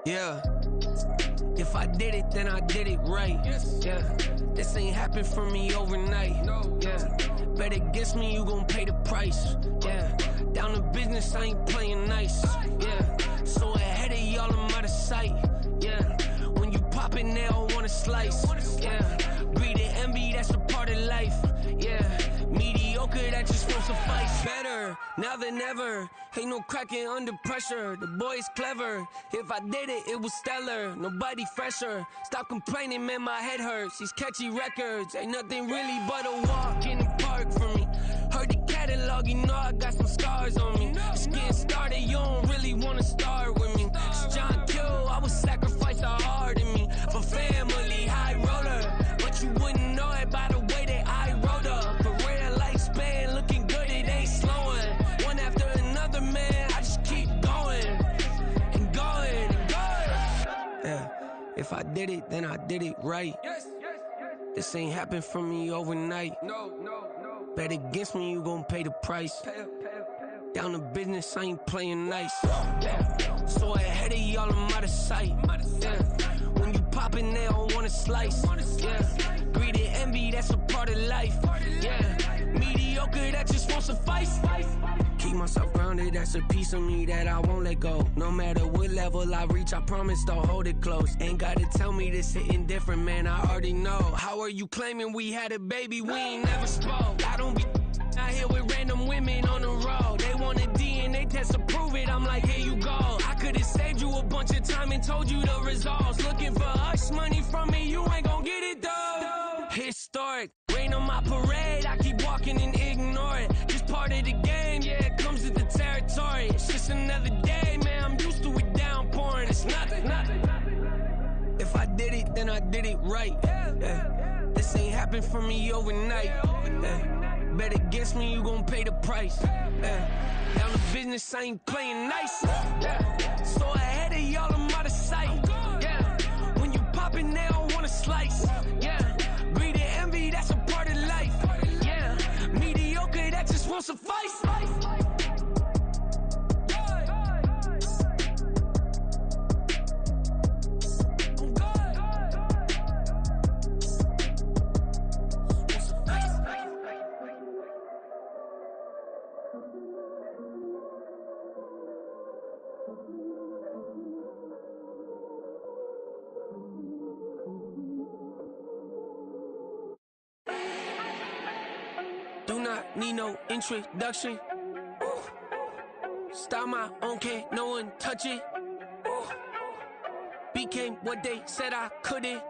Yeah. If I did it, then I did it right. Yeah. This ain't happened for me overnight. Yeah. Bet against me, you gon' pay the price. Yeah. Down to business, I ain't playing nice. Yeah. So ahead of y'all, I'm out of sight. Yeah. When you pop it, they all wanna slice. Yeah. Greed and envy, that's a part of life. Yeah. Mediocre, that just won't suffice. Better now than ever. Ain't no cracking under pressure. The boy's clever. If I did it, it was stellar. Nobody fresher. Stop complaining, man, my head hurts. These catchy records ain't nothing really but a walk in the park for me. Heard the catalog, you know I got some scars on me. It's getting started, you don't really wanna start with me. It's John Kill, I would sacrifice a heart in me for family, high roller. But you wouldn't know it by the way that I wrote up. A rare lifespan, looking good, it ain't slowing. One after another, man, I just keep going and going and going. Yeah, if I did it, then I did it right. This ain't happened for me overnight. No. Bet against me, you gon' pay the price. Down to business, I ain't playing nice. Yeah. So ahead of y'all, I'm out of sight. Yeah. When you poppin', they don't wanna slice. Yeah. Greed and envy, that's a part of life. Yeah. Mediocre, that just won't suffice. Keep myself grounded, that's a piece of me that I won't let go. No matter what level I reach, I promise don't hold it close. Ain't gotta tell me this hitting different, man, I already know. How are you claiming we had a baby, we ain't never spoke? I don't be out here with random women on the road. They want a DNA test to prove it, I'm like, here you go. I could've saved you a bunch of time and told you the results. Looking for hush money from me, you ain't gon' get it though. Historic, rain on my parade, I keep walking and ignore it. Just part of the game, yeah, it comes with the territory. It's just another day, man, I'm used to it downpouring. It's nothing. If I did it, then I did it right. Yeah. This ain't happened for me overnight. Yeah. Bet against me, you gon' pay the price. Yeah. Down to business, I ain't playing nice. Yeah. So ahead of y'all, I'm out of sight. Yeah. When you poppin', they don't wanna slice. Yeah. Greed and envy, that's a part of life. Yeah. Mediocre, that just won't suffice. Do not need no introduction. Style my own, can't no one touch it. Became what they said I couldn't.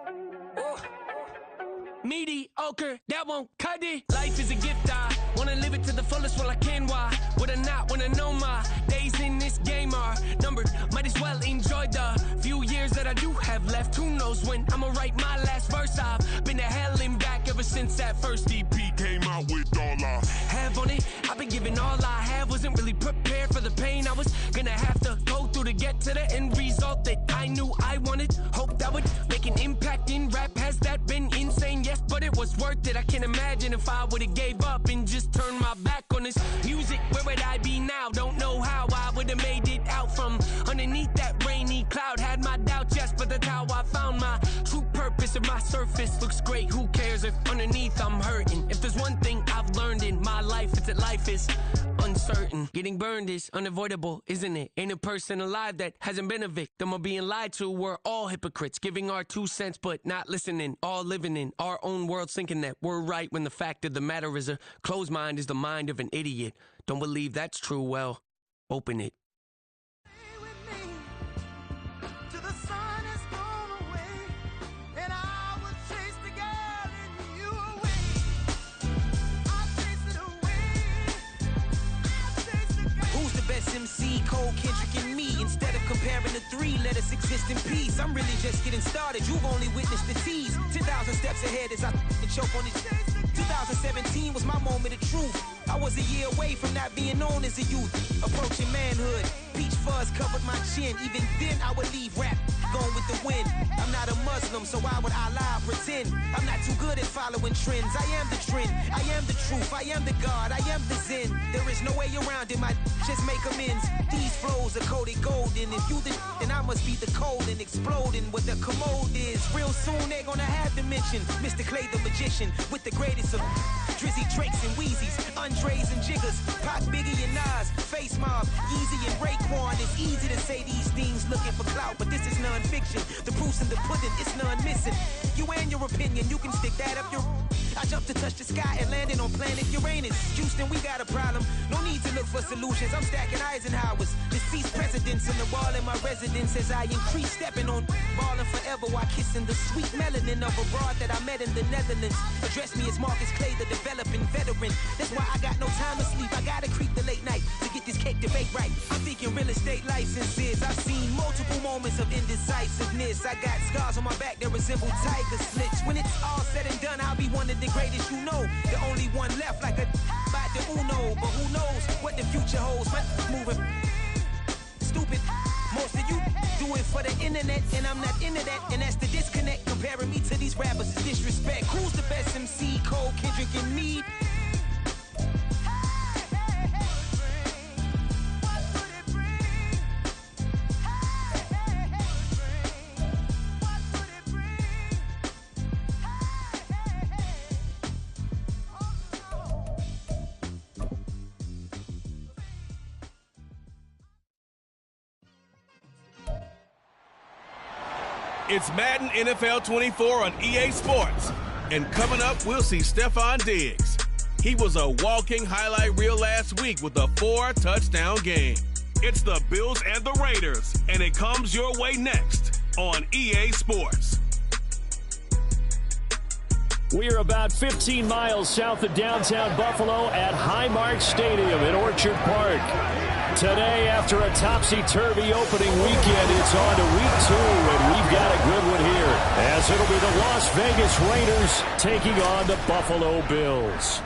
Mediocre, that won't cut it. Life is a gift, I wanna live it to the fullest while I can. Why would I not wanna know my days in this game are numbered? Might as well enjoy the few years that I do have left. Who knows when I'ma write my last verse? I've been to hell and back ever since that first EP came out with all I have on it. I've been giving all I have, wasn't really prepared for the pain I was gonna have to go through to get to the end result that I knew I wanted. Hoped I would make an impact in rap. Has that been insane? Yes, but it was worth it. I can't imagine if I would've gave up and just turned my back on this music. Where would I be now? Don't know how I would've made it out from underneath that rainy cloud. Had my doubts, yes, but that's how I found my true purpose. If my surface looks great, who cares if underneath I'm hurting? If there's one thing I've learned in my life, it's that life is uncertain. Getting burned is unavoidable, isn't it? Ain't a person alive that hasn't been a victim of being lied to. We're all hypocrites, giving our 2 cents but not listening. All living in our own world, thinking that we're right when the fact of the matter is a closed mind is the mind of an idiot. Don't believe that's true? Well, open it. MC, Cole, Kendrick, and me. Instead of comparing the three, let us exist in peace. I'm really just getting started. You've only witnessed the tease. 10,000 steps ahead as I choke on it. 2017 was my moment of truth. I was a year away from not being known as a youth. Approaching manhood. Peach fuzz covered my chin. Even then, I would leave rap going with the wind. I'm not a Muslim, so why would I lie or pretend? I'm not too good at following trends. I am the trend. I am the truth. I am the God. I am the Zen. There is no way around it. My just make amends. These flows are coated golden. If you the then I must be the cold and exploding what the commode is. Real soon they're gonna have to mention Mr. Clay the magician with the greatest of Drizzy, Drakes, and Wheezies, Andres and Jiggers, Pac, Biggie, and Nas, Face Mob, Yeezy, and Raekwon. It's easy to say these things looking for clout, but this is non-fiction. The proof's in the pudding, it's none missing. You and your opinion, you can stick that up your... I jumped to touch the sky and landed on planet Uranus. Houston, we got a problem. No need to look for solutions. I'm stacking Eisenhowers. Deceased presidents in the wall in my residence as I increase stepping on ballin' forever while kissing the sweet melanin of a broad that I met in the Netherlands. Address me as Marcus Clay, the developing veteran. That's why I got no time to sleep. I gotta creep the late night to get this cake debate right. I'm thinking real estate licenses. I've seen multiple moments of indecisiveness. I got scars on my back that resemble tiger slits. When it's all said and done, I'll be one of the greatest you know. The only one left like a by the Uno. But who knows what the future holds. My moving stupid. Most of you do it for the internet, and I'm not into that. And that's the disconnect. Comparing me to these rappers is disrespect. Who's the best MC? Cole, Kendrick, and me? It's Madden NFL 24 on EA Sports. And coming up, we'll see Stephon Diggs. He was a walking highlight reel last week with a 4-touchdown game. It's the Bills and the Raiders, and it comes your way next on EA Sports. We are about 15 miles south of downtown Buffalo at Highmark Stadium in Orchard Park. Today, after a topsy-turvy opening weekend, it's on to week 2, and we've got a good one here, as it'll be the Las Vegas Raiders taking on the Buffalo Bills.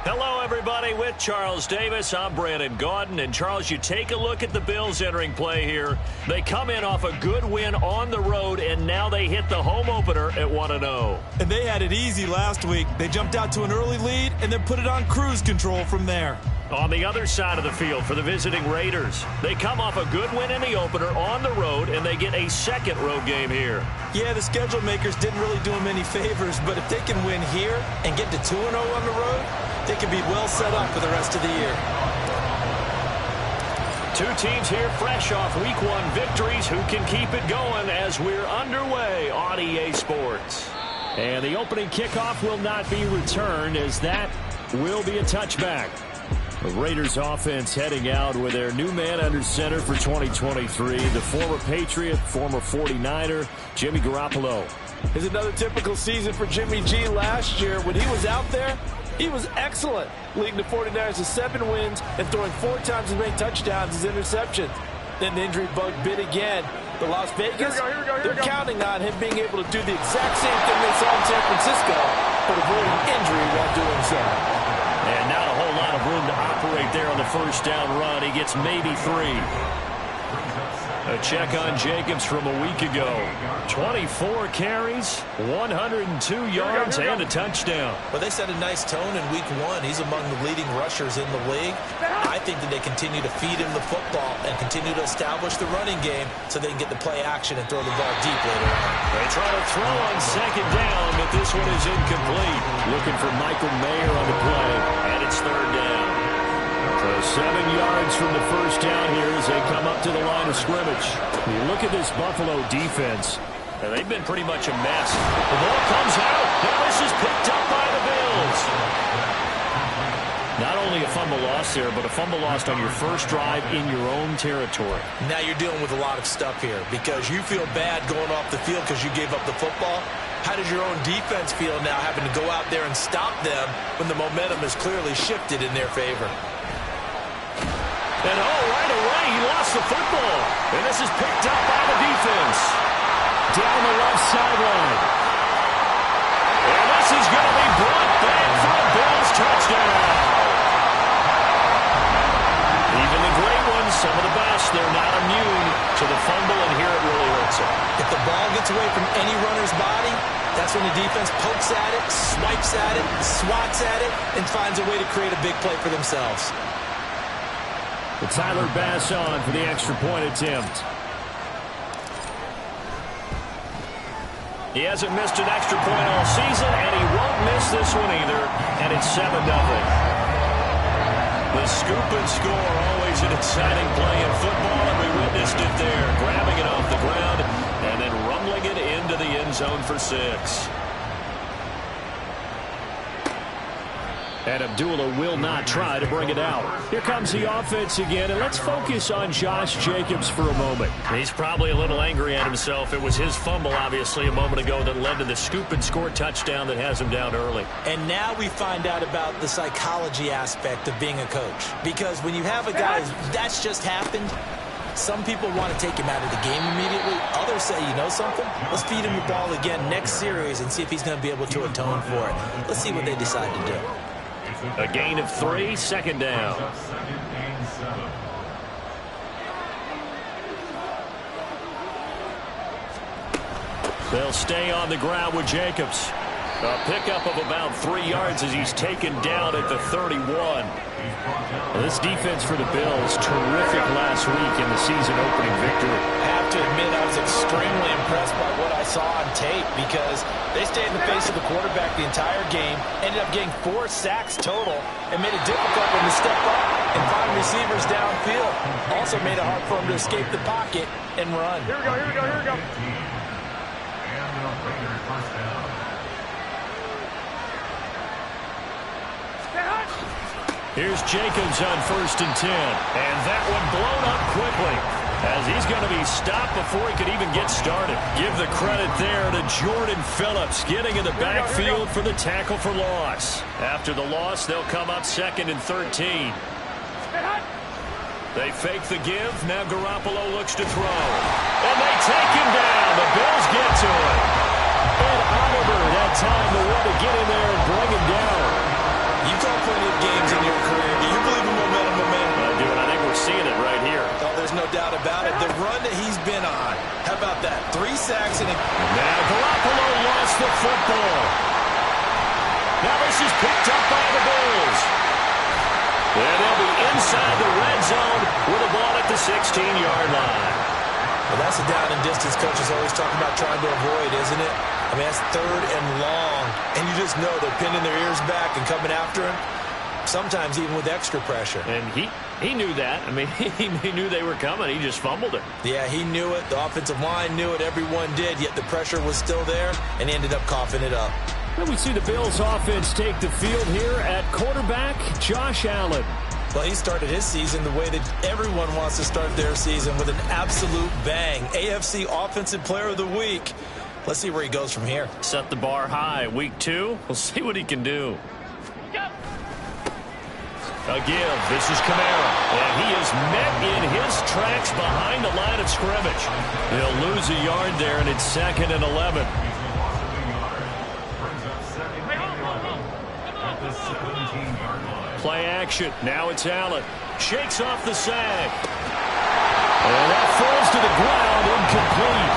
Hello, everybody. With Charles Davis, I'm Brandon Gaudin. And, Charles, you take a look at the Bills entering play here. They come in off a good win on the road, and now they hit the home opener at 1-0. And they had it easy last week. They jumped out to an early lead and then put it on cruise control from there. On the other side of the field for the visiting Raiders, they come off a good win in the opener on the road, and they get a second road game here. Yeah, the schedule makers didn't really do them any favors, but if they can win here and get to 2-0 on the road, they can be well set up for the rest of the year. Two teams here fresh off Week 1 victories who can keep it going as we're underway on EA Sports. And the opening kickoff will not be returned, as that will be a touchback. The Raiders offense heading out with their new man under center for 2023, the former Patriot, former 49er, Jimmy Garoppolo. It's another typical season for Jimmy G. Last year, when he was out there, he was excellent, leading the 49ers to 7 wins and throwing 4 times as many touchdowns as interceptions. Then the injury bug bit again. But Las Vegas, they're counting on him being able to do the exact same thing they saw in San Francisco, but avoiding injury while doing so. And not a whole lot of room to operate there on the first down run. He gets maybe 3. A check on Jacobs from a week ago. 24 carries, 102 yards, and a touchdown. Well, they set a nice tone in Week 1. He's among the leading rushers in the league. I think that they continue to feed him the football and continue to establish the running game so they can get the play action and throw the ball deep later on. They try to throw on second down, but this one is incomplete. Looking for Michael Mayer on the play, and it's third down. So 7 yards from the first down here as they come up to the line of scrimmage. You look at this Buffalo defense, and they've been pretty much a mess. The ball comes out. Now this is picked up by the Bills. Not only a fumble loss there, but a fumble lost on your first drive in your own territory. Now you're dealing with a lot of stuff here because you feel bad going off the field because you gave up the football. How does your own defense feel now having to go out there and stop them when the momentum is clearly shifted in their favor? And right away, he lost the football. And this is picked up by the defense. Down the left sideline. And this is going to be brought back for a Bills touchdown. they're not immune to the fumble, and here it really hurts them. If the ball gets away from any runner's body, that's when the defense pokes at it, swipes at it, swats at it, and finds a way to create a big play for themselves. The Tyler Bass on for the extra point attempt. He hasn't missed an extra point all season, and he won't miss this one either, and it's 7-0. The scoop and score, always an exciting play in football, and we witnessed it there, grabbing it off the ground and then rumbling it into the end zone for 6. And Abdullah will not try to bring it out. Here comes the offense again, and let's focus on Josh Jacobs for a moment. He's probably a little angry at himself. It was his fumble, obviously, a moment ago that led to the scoop and score touchdown that has him down early. And now we find out about the psychology aspect of being a coach. Because when you have a guy that's just happened, some people want to take him out of the game immediately. Others say, you know something? Let's feed him the ball again next series and see if he's going to be able to atone for it. Let's see what they decide to do. A gain of 3, second down. They'll stay on the ground with Jacobs. A pickup of about 3 yards as he's taken down at the 31. Well, this defense for the Bills, terrific last week in the season-opening victory. I have to admit, I was extremely impressed by what I saw on tape because they stayed in the face of the quarterback the entire game, ended up getting 4 sacks total, and made it difficult for him to step up and find receivers downfield. Also made it hard for him to escape the pocket and run. Here we go, here we go, here we go. Here's Jacobs on 1st and 10. And that one blown up quickly as he's going to be stopped before he could even get started. Give the credit there to Jordan Phillips getting in the backfield for the tackle for loss. After the loss, they'll come up 2nd and 13. They fake the give. Now Garoppolo looks to throw. And they take him down. The Bills get to him. And Oliver that time to want to get in there and bring him down. You've called plenty of games in your career. Do you believe in momentum? I do, and I think we're seeing it right here. Oh, there's no doubt about it. The run that he's been on. How about that? 3 sacks and now Garoppolo lost the football. Now this is picked up by the Bills. And they'll be inside the red zone with a ball at the 16-yard line. Well, that's a down and distance coaches always talking about trying to avoid, isn't it? I mean, that's 3rd and long. And you just know they're pinning their ears back and coming after him, sometimes even with extra pressure. And he knew that. I mean, he knew they were coming. He just fumbled it. Yeah, he knew it. The offensive line knew it. Everyone did, yet the pressure was still there, and he ended up coughing it up. Then we see the Bills offense take the field here at quarterback, Josh Allen. Well, he started his season the way that everyone wants to start their season, with an absolute bang. AFC Offensive Player of the Week. Let's see where he goes from here. Set the bar high. Week 2, we'll see what he can do. A give. This is Kamara. And he is met in his tracks behind the line of scrimmage. He'll lose a yard there, and it's 2nd and 11. Play action. Now it's Allen. Shakes off the sag. And that falls to the ground, incomplete.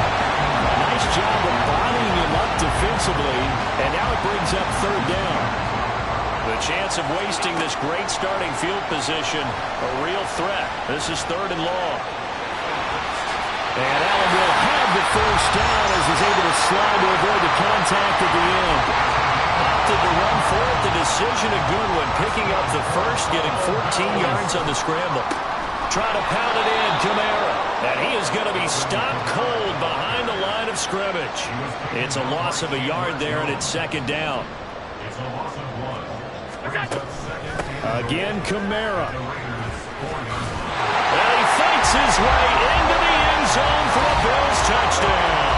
Nice job of bodying him up defensively. And now it brings up 3rd down. The chance of wasting this great starting field position, a real threat. This is 3rd and long. And Allen will have the 1st down as he's able to slide to avoid the contact at the end. Opted to run for it. The decision a good one. Picking up the 1st, getting 14 yards on the scramble. Trying to pound it in, Kamara. And he is going to be stopped cold behind the line of scrimmage. It's a loss of a yard there, and it's 2nd down. Again, Kamara. And he fights his way into the end zone for a Bills touchdown.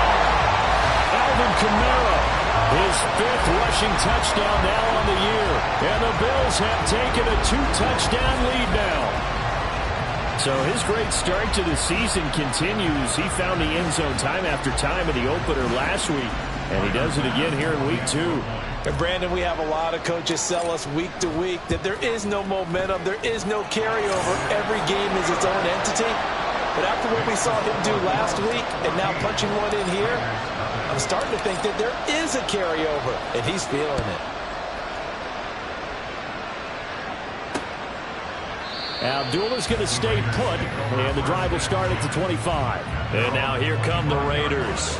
Alvin Kamara, his 5th rushing touchdown now on the year. And the Bills have taken a 2-touchdown lead now. So his great start to the season continues. He found the end zone time after time in the opener last week. And he does it again here in week 2. And Brandon, we have a lot of coaches sell us week to week that there is no momentum, there is no carryover. Every game is its own entity. But after what we saw him do last week and now punching one in here, I'm starting to think that there is a carryover, and he's feeling it. Abdullah's going to stay put, and the drive will start at the 25. And now here come the Raiders.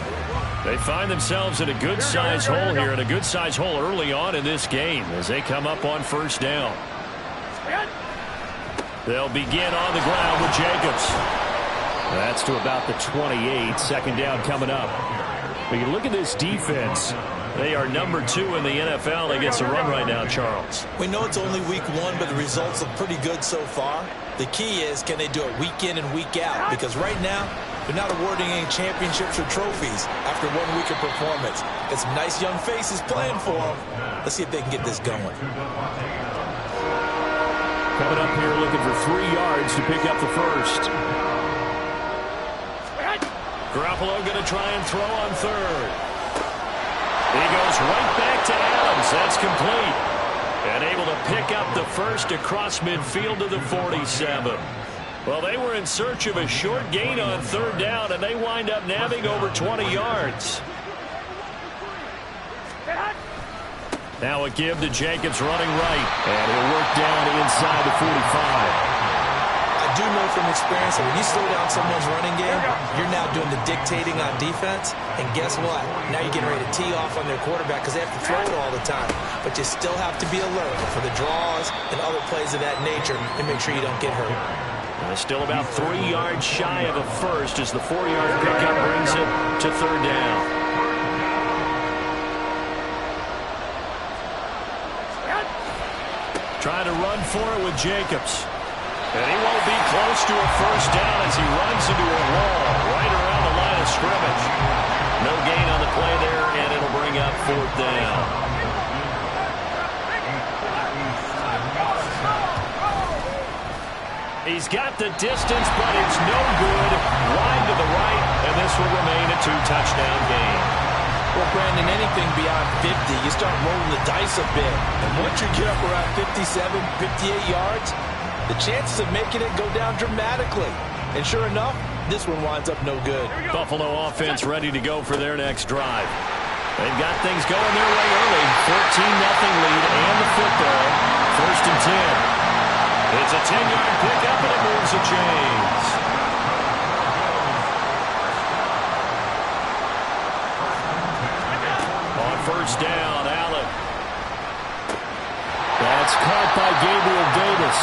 They find themselves in a good-sized hole here, and a good-sized hole early on in this game as they come up on first down. They'll begin on the ground with Jacobs. That's to about the 28. Second down coming up. But you look at this defense. They are number 2 in the NFL against the run right now, Charles. We know it's only week 1, but the results look pretty good so far. The key is, can they do it week in and week out? Because right now, they're not awarding any championships or trophies after 1 week of performance. Got some nice young faces playing for them. Let's see if they can get this going. Coming up here looking for 3 yards to pick up the first. Garoppolo going to try and throw on third. He goes right back to Adams. That's complete. And able to pick up the first across midfield to the 47. Well, they were in search of a short gain on third down, and they wind up nabbing over 20 yards. Now a give to Jacobs running right. And he'll work down inside the 45. I do know from experience that when you slow down someone's running game, you're now doing the dictating on defense. And guess what? Now you're getting ready to tee off on their quarterback because they have to throw it all the time. But you still have to be alert for the draws and other plays of that nature and make sure you don't get hurt. Still about 3 yards shy of a first as the 4-yard pickup brings it to third down. Trying to run for it with Jacobs. And he won't be close to a first down as he runs into a wall right around the line of scrimmage. No gain on the play there, and it'll bring up fourth down. He's got the distance, but it's no good. Wide to the right, and this will remain a 2-touchdown game. Well, Brandon, anything beyond 50, you start rolling the dice a bit. And once you get up around 57, 58 yards, the chances of making it go down dramatically. And sure enough, this one winds up no good. Buffalo offense ready to go for their next drive. They've got things going their way early. 14-0 lead and the football. First and 10. It's a 10-yard pickup, and it moves the chains. On first down, Allen. That's caught by Gabriel Davis.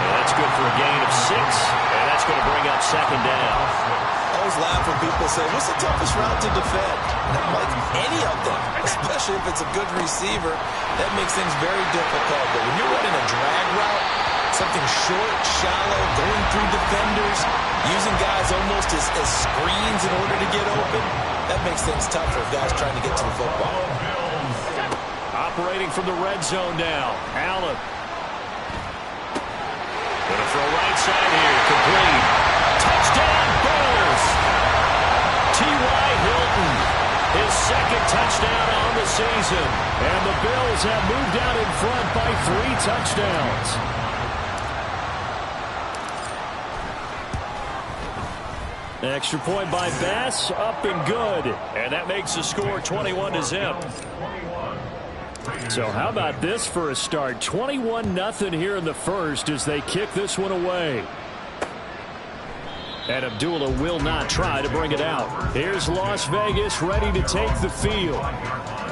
And that's good for a gain of 6, and that's going to bring up second down. I always laugh when people say, what's the toughest route to defend? And I'm like, any of them, especially if it's a good receiver. That makes things very difficult. But when you're running a drag route, something short, shallow, going through defenders, using guys almost as screens in order to get open, that makes things tough for guys trying to get to the football. Operating from the red zone now, Allen. Gonna throw right side here, complete. Touchdown, Bears! T.Y. Hilton, his second touchdown on the season. And the Bills have moved out in front by 3 touchdowns. Extra point by Bass, up and good. And that makes the score 21-0. So how about this for a start? 21-0 here in the first as they kick this one away. And Abdullah will not try to bring it out. Here's Las Vegas ready to take the field.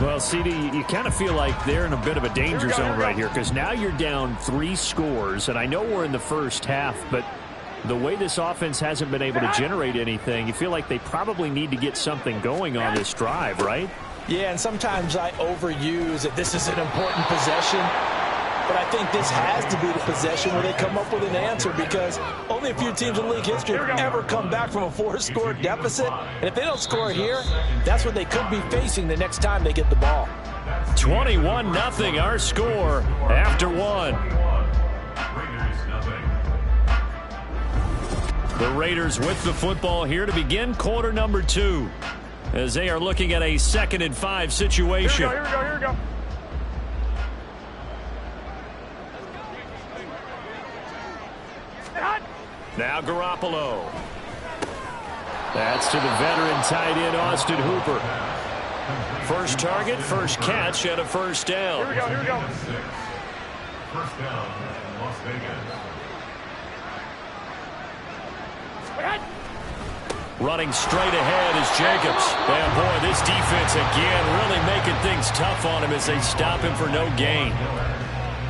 Well, CD, you kind of feel like they're in a bit of a danger zone right here because now you're down 3 scores. And I know we're in the first half, but the way this offense hasn't been able to generate anything, you feel like they probably need to get something going on this drive, right? Yeah, and sometimes I overuse that this is an important possession. But I think this has to be the possession where they come up with an answer because only a few teams in league history have ever come back from a 4-score deficit. And if they don't score here, that's what they could be facing the next time they get the ball. 21-0 our score after 1. The Raiders with the football here to begin quarter number 2 as they are looking at a 2nd and 5 situation. Here we go. Now Garoppolo. That's to the veteran tight end, Austin Hooper. First target, first catch, and a first down. Here we go. First down, Las Vegas. Running straight ahead is Jacobs. And boy, this defense again really making things tough on him as they stop him for no gain.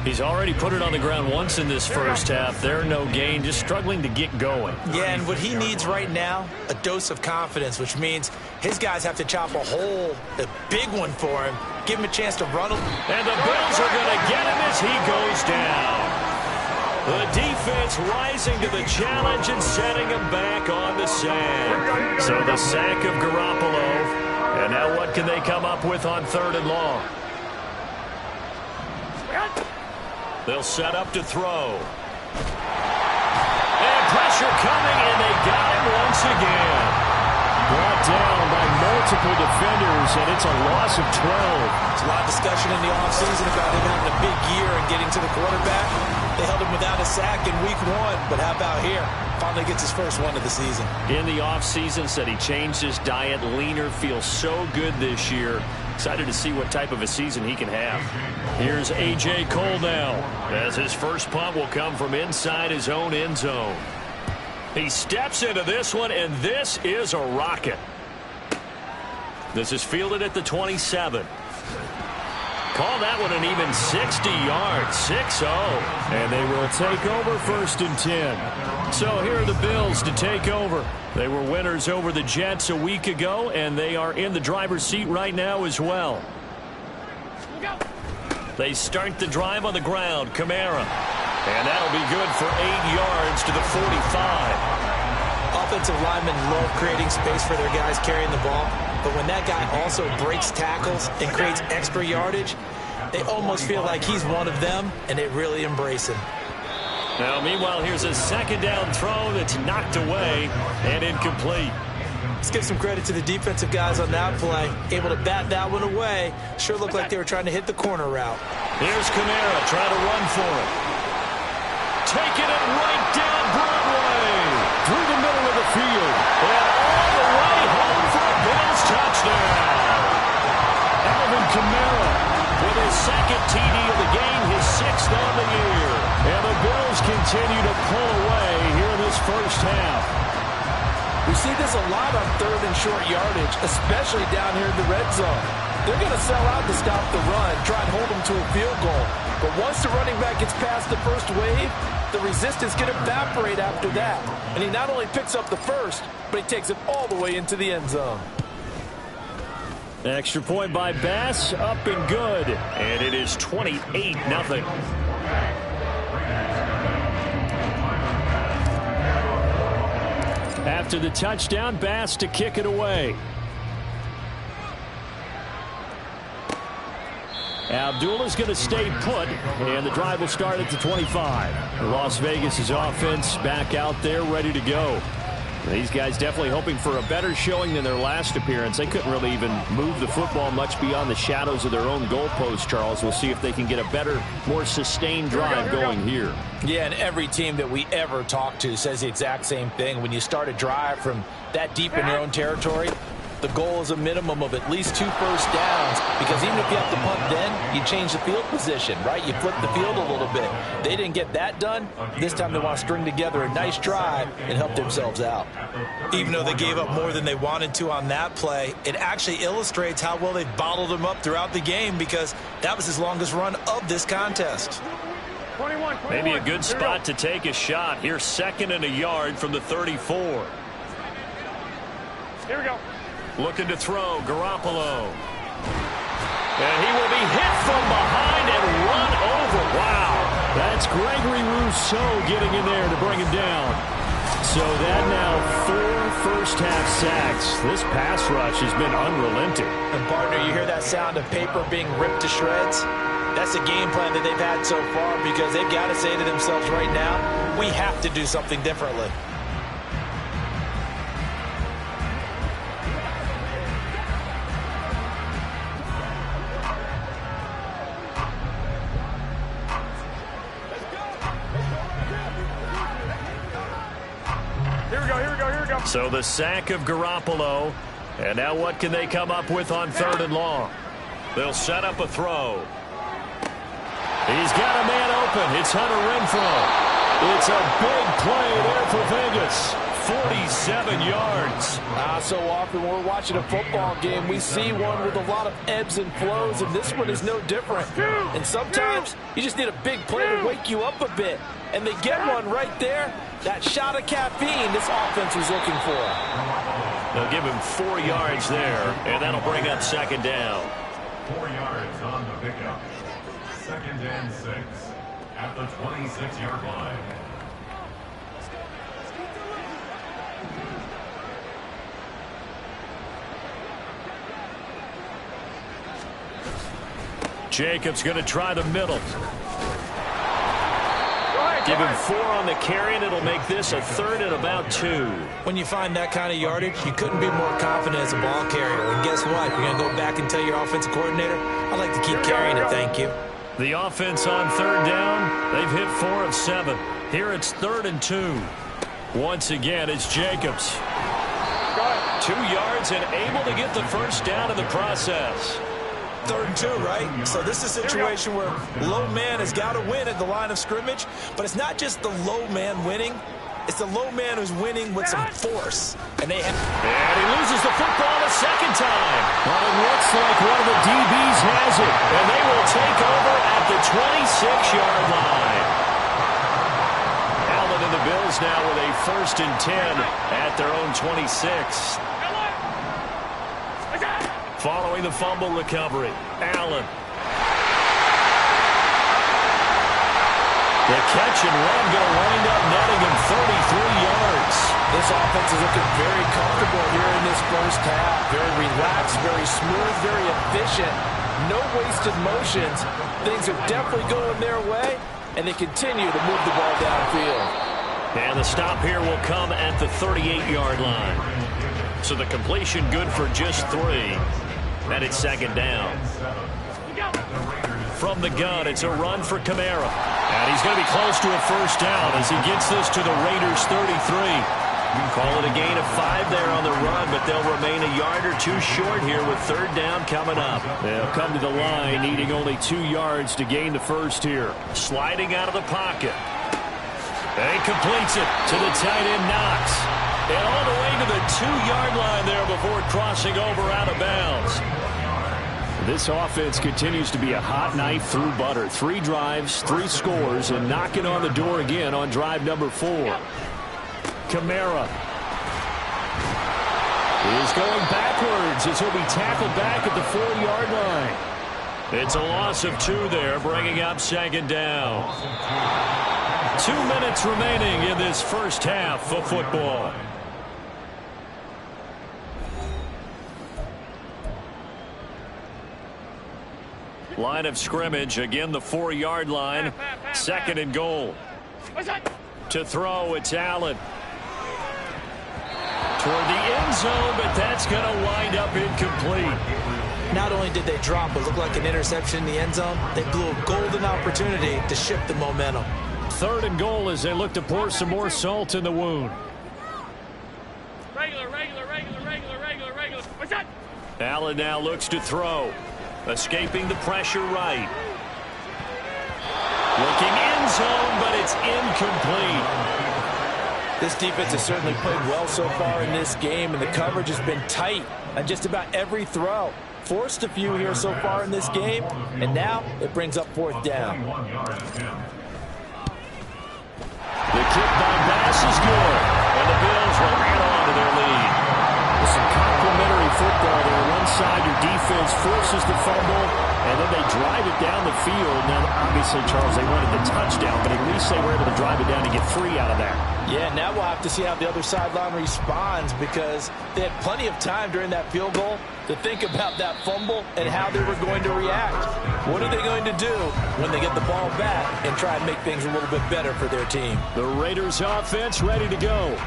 He's already put it on the ground once in this first half. They're no gain, just struggling to get going. Yeah, and what he needs right now, a dose of confidence, which means his guys have to chop a hole, a big one for him, give him a chance to run him. And the Bills are going to get him as he goes down. The defense rising to the challenge and setting him back on the sand. So the sack of Garoppolo. And now what can they come up with on 3rd and long? They'll set up to throw. And pressure coming, and they got him once again. Brought down by multiple defenders, and it's a loss of 12. There's a lot of discussion in the offseason about him having a big year and getting to the quarterback. They held him without a sack in week 1, but how about here? Finally gets his first one of the season. In the offseason, said he changed his diet, leaner, feels so good this year. Excited to see what type of a season he can have. Here's A.J. Cole now, as his first punt will come from inside his own end zone. He steps into this one, and this is a rocket. This is fielded at the 27. Call that one an even 60 yards, 6-0. And they will take over 1st and 10. So here are the Bills to take over. They were winners over the Jets a week ago, and they are in the driver's seat right now as well. They start the drive on the ground. Kamara. And that'll be good for 8 yards to the 45. Offensive linemen love creating space for their guys carrying the ball. But when that guy also breaks tackles and creates extra yardage, they almost feel like he's one of them, and they really embrace him. Now, meanwhile, here's a 2nd down throw that's knocked away and incomplete. Let's give some credit to the defensive guys on that play. Able to bat that one away. Sure looked like they were trying to hit the corner route. Here's Kamara trying to run for it. Taking it right down Broadway. Through the middle of the field. And all the way home for a Bills touchdown. Alvin Kamara with his 2nd TD of the game, his 6th on the year. And the Bills continue to pull away here in this first half. We see this a lot on 3rd and short yardage, especially down here in the red zone. They're going to sell out to stop the run, try and hold them to a field goal. But once the running back gets past the first wave, the resistance can evaporate after that. And he not only picks up the first, but he takes it all the way into the end zone. Extra point by Bass, up and good. And it is 28-0. After the touchdown, Bass to kick it away. Abdullah's going to stay put, and the drive will start at the 25. Las Vegas' offense back out there, ready to go. These guys definitely hoping for a better showing than their last appearance. They couldn't really even move the football much beyond the shadows of their own goalpost, Charles. We'll see if they can get a better, more sustained drive going here. Yeah, and every team that we ever talk to says the exact same thing. When you start a drive from that deep in your own territory, the goal is a minimum of at least 2 first downs, because even if you have to punt then, you change the field position, right? You flip the field a little bit. They didn't get that done. This time they want to string together a nice drive and help themselves out. Even though they gave up more than they wanted to on that play, it actually illustrates how well they've bottled them up throughout the game, because that was his longest run of this contest. 21. Maybe a good spot to take a shot. Here's 2nd and a yard from the 34. Here we go. Looking to throw, Garoppolo. And he will be hit from behind and run over. Wow. That's Gregory Rousseau getting in there to bring him down. So that now 4 first-half sacks. This pass rush has been unrelenting. And, partner, you hear that sound of paper being ripped to shreds? That's the game plan that they've had so far, because they've got to say to themselves right now, we have to do something differently. So the sack of Garoppolo. And now what can they come up with on 3rd and long? They'll set up a throw. He's got a man open. It's Hunter Renfrow. It's a big play there for Vegas. 47 yards. So often when we're watching a football game, we see one with a lot of ebbs and flows, and this one is no different. And sometimes you just need a big play to wake you up a bit. And they get one right there. That shot of caffeine this offense was looking for. They'll give him 4 yards there, and that'll bring up 2nd down. 4 yards on the pickup. 2nd and 6 at the 26-yard line. Jacobs going to try the middle. Give him 4 on the carry, and it'll make this a 3rd and about 2. When you find that kind of yardage, you couldn't be more confident as a ball carrier. And guess what? You're going to go back and tell your offensive coordinator, I'd like to keep carrying it, thank you. The offense on 3rd down, they've hit 4 of 7. Here it's 3rd and 2. Once again, it's Jacobs. 2 yards and able to get the 1st down in the process. 3rd and 2, right? So this is a situation where low man has got to win at the line of scrimmage, but it's not just the low man winning. It's the low man who's winning with some force. And he loses the football a 2nd time. Well, it looks like one of the DBs has it, and they will take over at the 26-yard line. Allen and the Bills now with a 1st and 10 at their own 26. Following the fumble recovery, Allen. The catch and run going to wind up netting him 33 yards. This offense is looking very comfortable here in this first half. Very relaxed, very smooth, very efficient. No wasted motions. Things are definitely going their way, and they continue to move the ball downfield. And the stop here will come at the 38-yard line. So the completion good for just 3. And it's 2nd down. From the gun, it's a run for Kamara. And he's going to be close to a 1st down as he gets this to the Raiders' 33. Call it a gain of 5 there on the run, but they'll remain a yard or 2 short here with 3rd down coming up. They'll come to the line needing only 2 yards to gain the 1st here. Sliding out of the pocket. And he completes it to the tight end Knox. And all the way to the 2-yard line there before crossing over out of bounds. This offense continues to be a hot knife through butter. 3 drives, 3 scores, and knocking on the door again on drive number 4. Kamara is going backwards as he'll be tackled back at the 4-yard line. It's a loss of 2 there, bringing up 2nd down. 2 minutes remaining in this first half of football. Line of scrimmage, again the 4-yard line. 2nd and goal. To throw, it's Allen. Toward the end zone, but that's going to wind up incomplete. Not only did they drop what looked like an interception in the end zone, they blew a golden opportunity to shift the momentum. 3rd and goal as they look to pour some more salt in the wound. Regular. What's that? Allen now looks to throw. Escaping the pressure right. Looking end zone, but it's incomplete. This defense has certainly played well so far in this game, and the coverage has been tight on just about every throw. Forced a few here so far in this game, and now it brings up 4th down. The kick by Bass is good, and the Bills will add on to their lead. With some complimentary football there. One side, your defense forces the fumble, and then they drive it down the field. Now, obviously, Charles, they wanted the touchdown, but at least they were able to drive it down and get 3 out of that. Yeah, now we'll have to see how the other sideline responds, because they had plenty of time during that field goal to think about that fumble and how they were going to react. What are they going to do when they get the ball back and try and make things a little bit better for their team? The Raiders offense ready to go.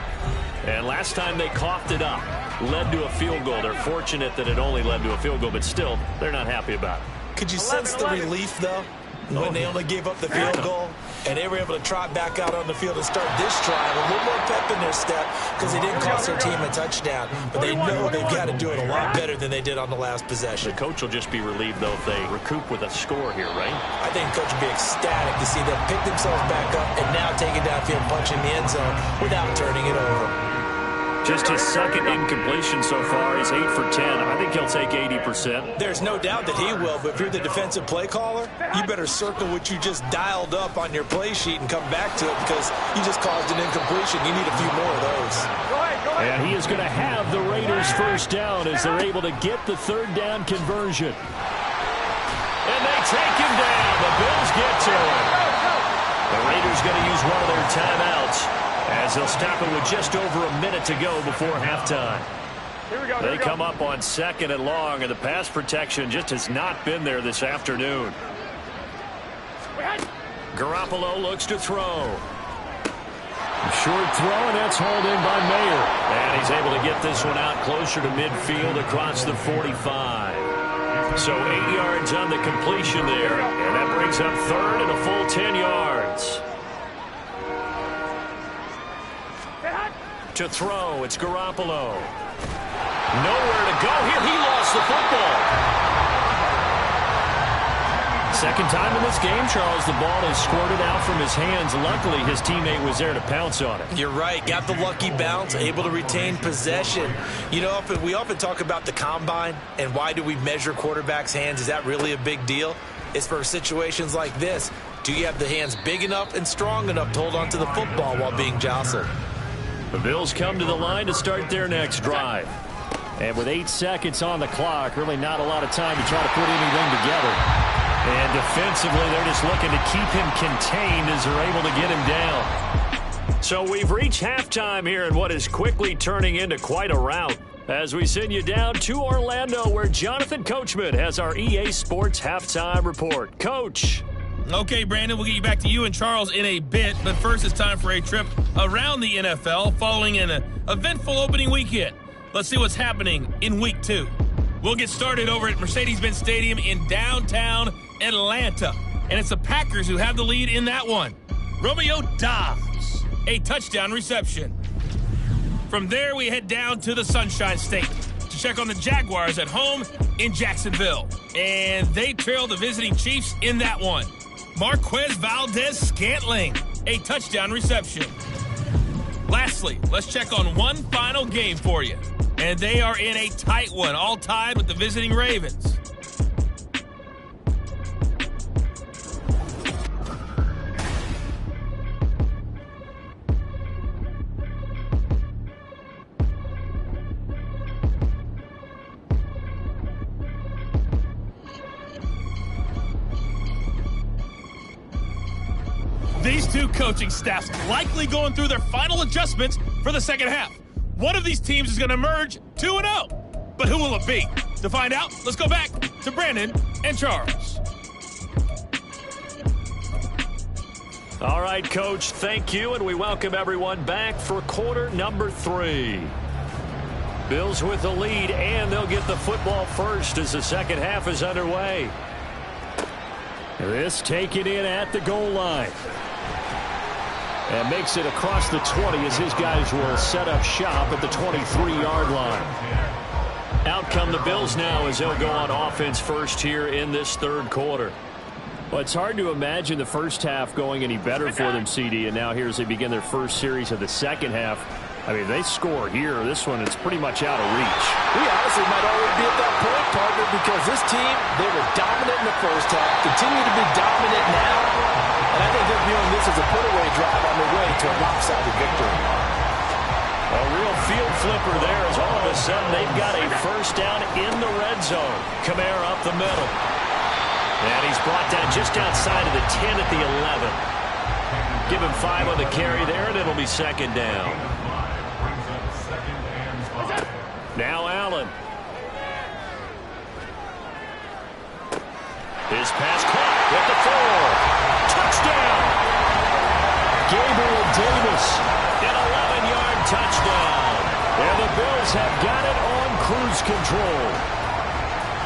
And last time they coughed it up, led to a field goal. They're fortunate that it only led to a field goal, but still, they're not happy about it. Could you sense the relief, though? When they only gave up the field goal, and they were able to trot back out on the field and start this drive, a little more pep in their step because they didn't cost their team a touchdown. But they know they've got to do it a lot better than they did on the last possession. The coach will just be relieved, though, if they recoup with a score here, right? I think the coach will be ecstatic to see them pick themselves back up and now take it downfield, punch in the end zone without turning it over. Just his second incompletion so far. He's 8 for 10. I think he'll take 80%. There's no doubt that he will, but if you're the defensive play caller, you better circle what you just dialed up on your play sheet and come back to it because you just caused an incompletion. You need a few more of those. And he is going to have the Raiders first down as they're able to get the third down conversion. And they take him down. The Bills get to him. The Raiders going to use one of their timeouts as they'll stop it with just over a minute to go before halftime. They come up on 2nd and long, and the pass protection just has not been there this afternoon. Garoppolo looks to throw. Short throw, and that's hauled in by Mayer. And he's able to get this one out closer to midfield across the 45. So 8 yards on the completion there, and that brings up third and a full 10 yards. To throw, it's Garoppolo. Nowhere to go here. He lost the football. Second time in this game, Charles, the ball is squirted out from his hands. Luckily, his teammate was there to pounce on it. You're right. Got the lucky bounce, able to retain possession. You know, we often talk about the combine and why do we measure quarterbacks' hands. Is that really a big deal? It's for situations like this. Do you have the hands big enough and strong enough to hold onto the football while being jostled? The Bills come to the line to start their next drive. And with 8 seconds on the clock, really not a lot of time to try to put anything together. And defensively, they're just looking to keep him contained as they're able to get him down. So we've reached halftime here in what is quickly turning into quite a rout. As we send you down to Orlando, where Jonathan Coachman has our EA Sports halftime report. Coach. Okay, Brandon, we'll get you back to you and Charles in a bit, but first it's time for a trip around the NFL following an eventful opening weekend. Let's see what's happening in Week 2. We'll get started over at Mercedes-Benz Stadium in downtown Atlanta, and it's the Packers who have the lead in that one. Romeo Dobbs, a touchdown reception. From there, we head down to the Sunshine State to check on the Jaguars at home in Jacksonville, and they trail the visiting Chiefs in that one. Marquez Valdez-Scantling, a touchdown reception. Lastly, let's check on one final game for you. And they are in a tight one, all tied with the visiting Ravens. These two coaching staffs likely going through their final adjustments for the second half. One of these teams is going to emerge 2-0. But who will it be? To find out, let's go back to Brandon and Charles. All right, Coach, thank you, and we welcome everyone back for quarter number 3. Bills with the lead, and they'll get the football first as the second half is underway. This taken in at the goal line. And makes it across the 20 as his guys will set up shop at the 23-yard line. Out come the Bills now as they'll go on offense first here in this third quarter. Well, it's hard to imagine the first half going any better for them, CD, and now here as they begin their first series of the second half. I mean, they score here. This one, it's pretty much out of reach. We honestly might already be at that point, partner, because this team, they were dominant in the first half, continue to be dominant now, and I think they're viewing this as a put-away drive on the way to a lopsided victory. A real field flipper there as all of a sudden they've got a first down in the red zone. Kamara up the middle. And he's brought down just outside of the 10 at the 11. Give him 5 on the carry there, and it'll be second down. Now Allen. His pass caught with the 4. Touchdown! Gabriel Davis, an 11-yard touchdown. And the Bills have got it on cruise control.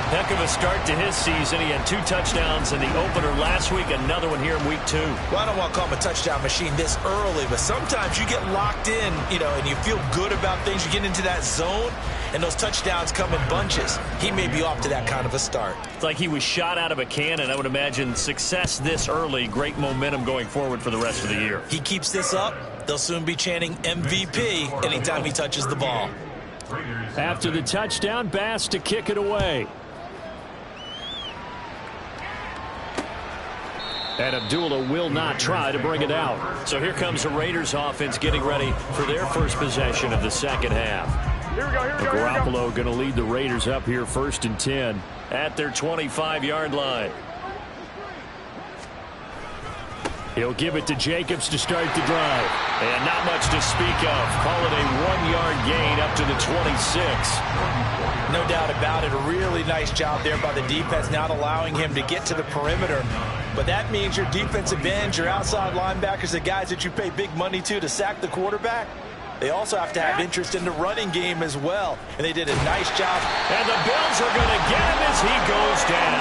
Heck of a start to his season. He had 2 touchdowns in the opener last week, another one here in week 2. Well, I don't want to call him a touchdown machine this early, but sometimes you get locked in, and you feel good about things. You get into that zone, and those touchdowns come in bunches. He may be off to that kind of a start. It's like he was shot out of a cannon. I would imagine success this early, great momentum going forward for the rest of the year. He keeps this up, they'll soon be chanting MVP anytime he touches the ball. After the touchdown, Bass to kick it away. And Abdullah will not try to bring it out. So here comes the Raiders offense getting ready for their first possession of the second half. Here we go, here we go. Garoppolo going to lead the Raiders up here 1st and 10 at their 25-yard line. He'll give it to Jacobs to start the drive. And not much to speak of. Call it a 1-yard gain up to the 26. No doubt about it. A really nice job there by the defense, not allowing him to get to the perimeter. But that means your defensive ends, your outside linebackers, the guys that you pay big money to sack the quarterback, they also have to have interest in the running game as well. And they did a nice job. And the Bills are going to get him as he goes down.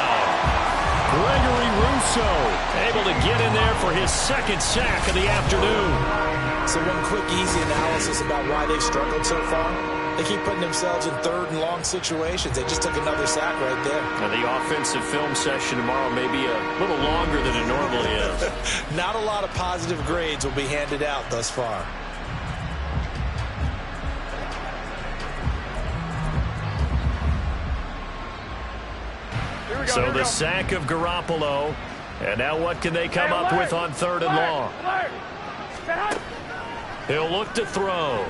Gregory Rousseau able to get in there for his 2nd sack of the afternoon. So one quick, easy analysis about why they've struggled so far. They keep putting themselves in 3rd and long situations. They just took another sack right there. Now the offensive film session tomorrow may be a little longer than it normally is. Not a lot of positive grades will be handed out thus far. So the sack of Garoppolo. And now what can they come up with on 3rd and long? He'll look to throw.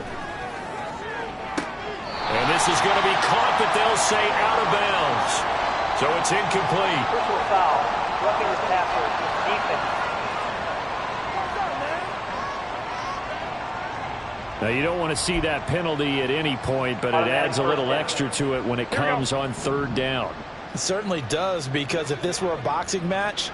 And this is going to be caught, but they'll say out of bounds. So it's incomplete. Personal foul. Roughing the passer. Defense. Now, you don't want to see that penalty at any point, but it adds a little extra to it when it comes on 3rd down. It certainly does, because if this were a boxing match,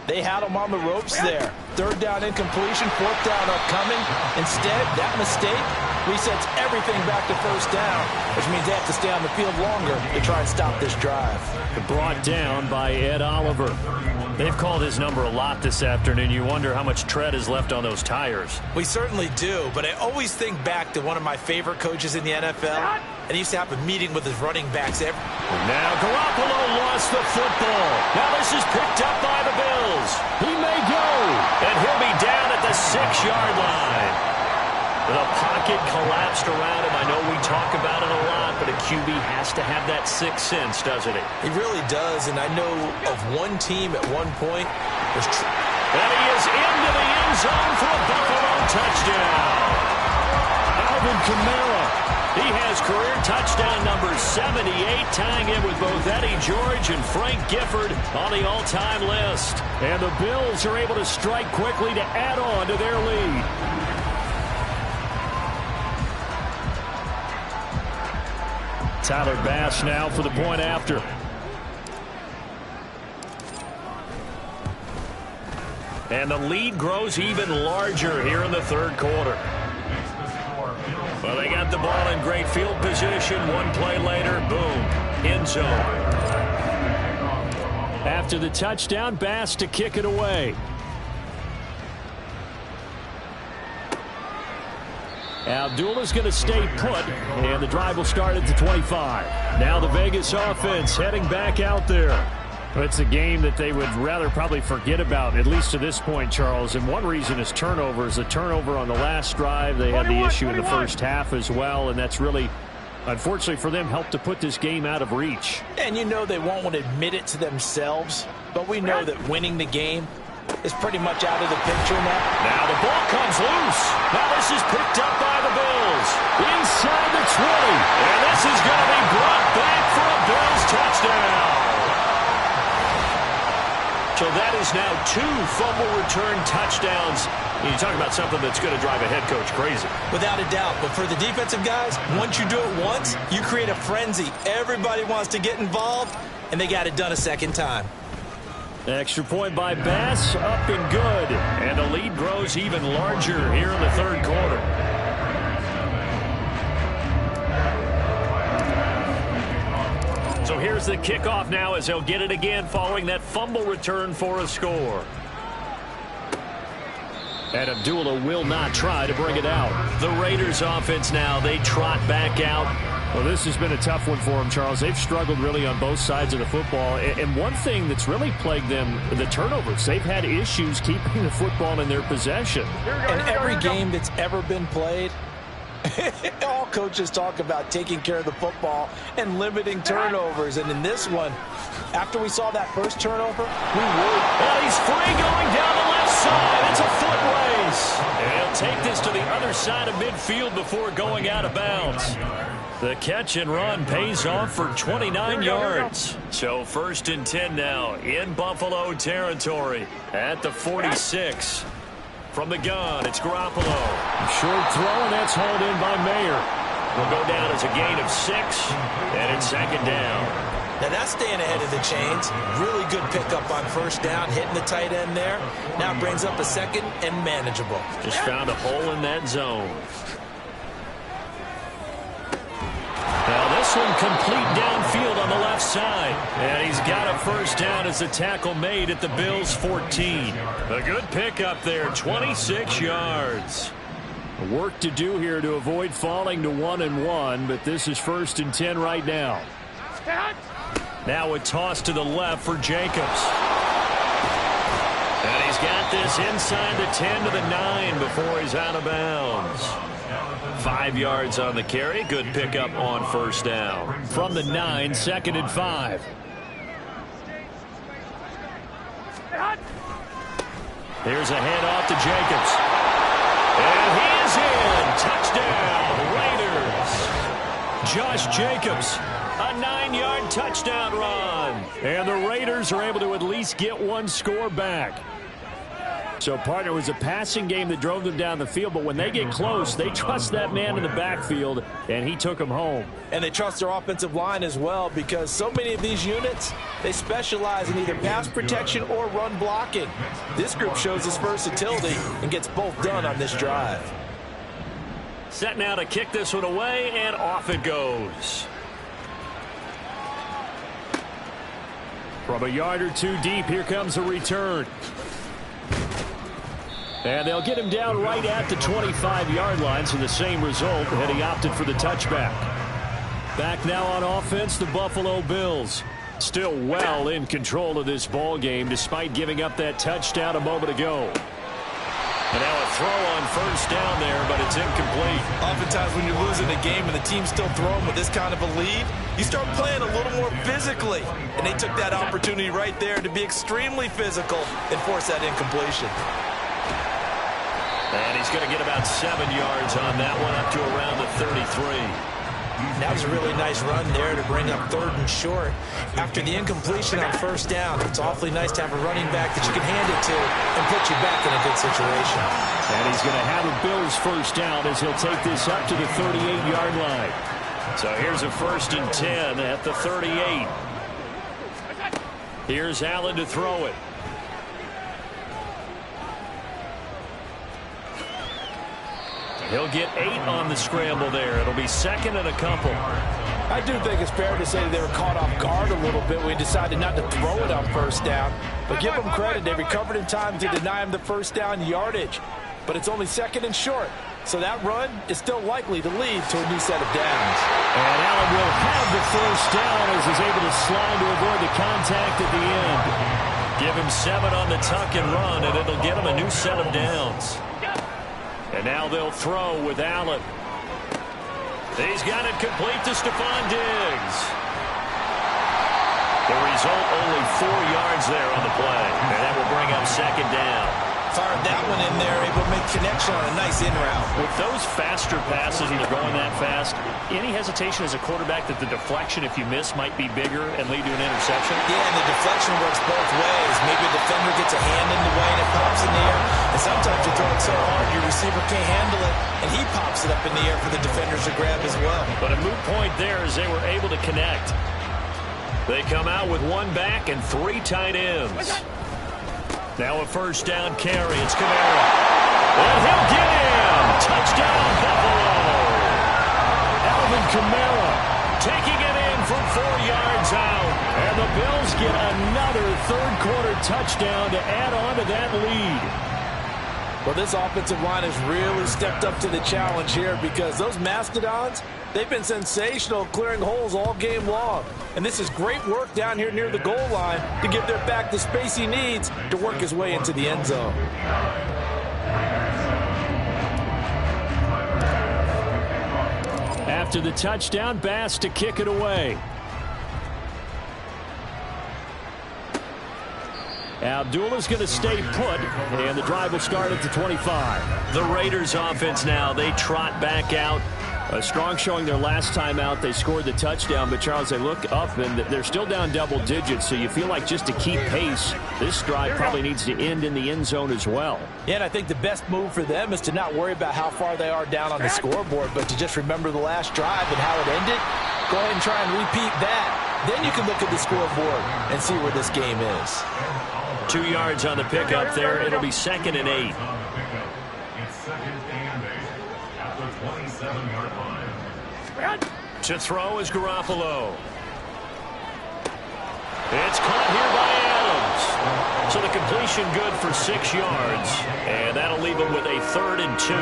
they had him on the ropes there. 3rd down incompletion, 4th down upcoming. Instead, that mistake resets everything back to 1st down, which means they have to stay on the field longer to try and stop this drive. Brought down by Ed Oliver. They've called his number a lot this afternoon. You wonder how much tread is left on those tires. We certainly do, but I always think back to one of my favorite coaches in the NFL, and he used to have a meeting with his running backs every... Now Garoppolo lost the football. Now this is picked up by the Bills. He may go, and he'll be down at the 6-yard line. The pocket collapsed around him. I know we talk about it a lot, but a QB has to have that 6th sense, doesn't he? He really does, and I know of one team at one point was... And he is into the end zone for a Buffalo touchdown. Alvin Kamara. He has career touchdown number 78, tying in with both Eddie George and Frank Gifford on the all-time list. And the Bills are able to strike quickly to add on to their lead. Tyler Bass now for the point after. And the lead grows even larger here in the 3rd quarter. Well, they got the ball in great field position. One play later, boom, end zone. After the touchdown, Bass to kick it away. Abdullah's going to stay put, and the drive will start at the 25. Now the Vegas offense heading back out there. It's a game that they would rather probably forget about, at least to this point, Charles. And one reason is turnovers. A turnover on the last drive. They had the issue in the first half as well, and that's really, unfortunately for them, helped to put this game out of reach. And you know they won't want to admit it to themselves, but we know that winning the game is pretty much out of the picture now. Now the ball comes loose. Now this is picked up by the Bills. Inside the 20. And this is going to be brought back for a Bills touchdown. So that is now 2 fumble return touchdowns. You talk about something that's going to drive a head coach crazy. Without a doubt. But for the defensive guys, once you do it once, you create a frenzy. Everybody wants to get involved, and they got it done a second time. Extra point by Bass, up and good. And the lead grows even larger here in the 3rd quarter. So here here's the kickoff now as they'll get it again following that fumble return for a score. And Abdullah will not try to bring it out. The Raiders offense now, they trot back out. Well, this has been a tough one for them, Charles. They've struggled really on both sides of the football. And one thing that's really plagued them, the turnovers. They've had issues keeping the football in their possession. And every game that's ever been played, all coaches talk about taking care of the football and limiting turnovers. And in this one, after we saw that first turnover, we worried. Well, he's free going down the left side. It's a foot race. And he'll take this to the other side of midfield before going out of bounds. The catch and run pays off for 29 yards. So 1st and 10 now in Buffalo territory at the 46. From the gun, it's Garoppolo. Short throw, and that's hauled in by Mayer. Will go down as a gain of 6, and it's 2nd down. Now that's staying ahead of the chains. Really good pickup on 1st down, hitting the tight end there. Now brings up a 2nd and manageable. Just found a hole in that zone. Now this one complete downfield on the left side. And he's got a 1st down as the tackle made at the Bills' 14. A good pickup there, 26 yards. Work to do here to avoid falling to 1-1, but this is 1st and 10 right now. Now a toss to the left for Jacobs. And he's got this inside the 10 to the 9 before he's out of bounds. 5 yards on the carry. Good pickup on 1st down. From the 9, 2nd and 5. Here's a handoff to Jacobs. And he is in. Touchdown, Raiders. Josh Jacobs, a 9-yard touchdown run. And the Raiders are able to at least get one score back. So, partner, it was a passing game that drove them down the field, but when they get close, they trust that man in the backfield, and he took them home. And they trust their offensive line as well, because so many of these units, they specialize in either pass protection or run blocking. This group shows its versatility and gets both done on this drive. Set now to kick this one away, and off it goes. From a yard or two deep, here comes a return. And they'll get him down right at the 25-yard line, so the same result, and he opted for the touchback. Back now on offense, the Buffalo Bills. Still well in control of this ball game, despite giving up that touchdown a moment ago. And now a throw on 1st down there, but it's incomplete. Oftentimes when you're losing a game and the team's still throwing with this kind of a lead, you start playing a little more physically. And they took that opportunity right there to be extremely physical and force that incompletion. And he's going to get about 7 yards on that one, up to around the 33. That was a really nice run there to bring up 3rd and short. After the incompletion on 1st down, it's awfully nice to have a running back that you can hand it to and put you back in a good situation. And he's going to have a Bills 1st down as he'll take this up to the 38-yard line. So here's a 1st and 10 at the 38. Here's Allen to throw it. He'll get 8 on the scramble there. It'll be 2nd and a couple. I do think it's fair to say that they were caught off guard a little bit when we decided not to throw it on 1st down. But give them credit. They recovered in time to deny him the 1st down yardage. But it's only 2nd and short. So that run is still likely to lead to a new set of downs. And Allen will have the 1st down as he's able to slide to avoid the contact at the end. Give him 7 on the tuck and run, and it'll get him a new set of downs. And now they'll throw with Allen. He's got it complete to Stephon Diggs. The result, only 4 yards there on the play. And that will bring up 2nd down. Fired that one in there, able to make connection on a nice in route. With those faster passes and they're going that fast, any hesitation as a quarterback that the deflection, if you miss, might be bigger and lead to an interception? Yeah, and the deflection works both ways. Maybe a defender gets a hand in the way and it pops in the air. And sometimes you throw it so hard your receiver can't handle it, and he pops it up in the air for the defenders to grab as well. But a moot point there as they were able to connect. They come out with 1 back and 3 tight ends. Now a 1st down carry. It's Kamara. And he'll get him. Touchdown, Buffalo. Alvin Kamara taking it in from 4 yards out. And the Bills get another third-quarter touchdown to add on to that lead. Well, this offensive line has really stepped up to the challenge here because those Mastodons, they've been sensational clearing holes all game long. And this is great work down here near the goal line to give their back the space he needs to work his way into the end zone. After the touchdown, Bass to kick it away. Abdullah's going to stay put, and the drive will start at the 25. The Raiders offense now, they trot back out. A strong showing their last time out. They scored the touchdown, but Charles, they look up, and they're still down double digits, so you feel like just to keep pace, this drive probably needs to end in the end zone as well. Yeah, and I think the best move for them is to not worry about how far they are down on the scoreboard, but to just remember the last drive and how it ended. Go ahead and try and repeat that. Then you can look at the scoreboard and see where this game is. 2 yards on the pickup there. It'll be 2nd and 8. It's 2nd and 8 at the 27-yard line. To throw is Garoppolo. It's caught here by Adams. So the completion good for 6 yards. And that'll leave him with a 3rd and 2.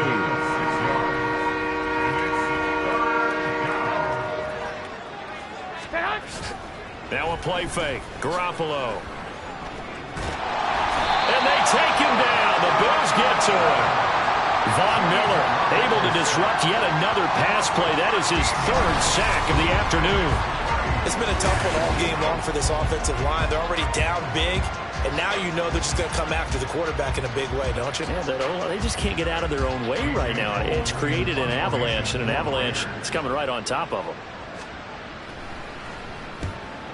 Now a play fake. Garoppolo. And they take him down. The Bills get to him. Von Miller able to disrupt yet another pass play. That is his 3rd sack of the afternoon. It's been a tough one all game long for this offensive line. They're already down big, and now you know they're just going to come after the quarterback in a big way, don't you? Yeah, they just can't get out of their own way right now. It's created an avalanche, and an avalanche is coming right on top of them.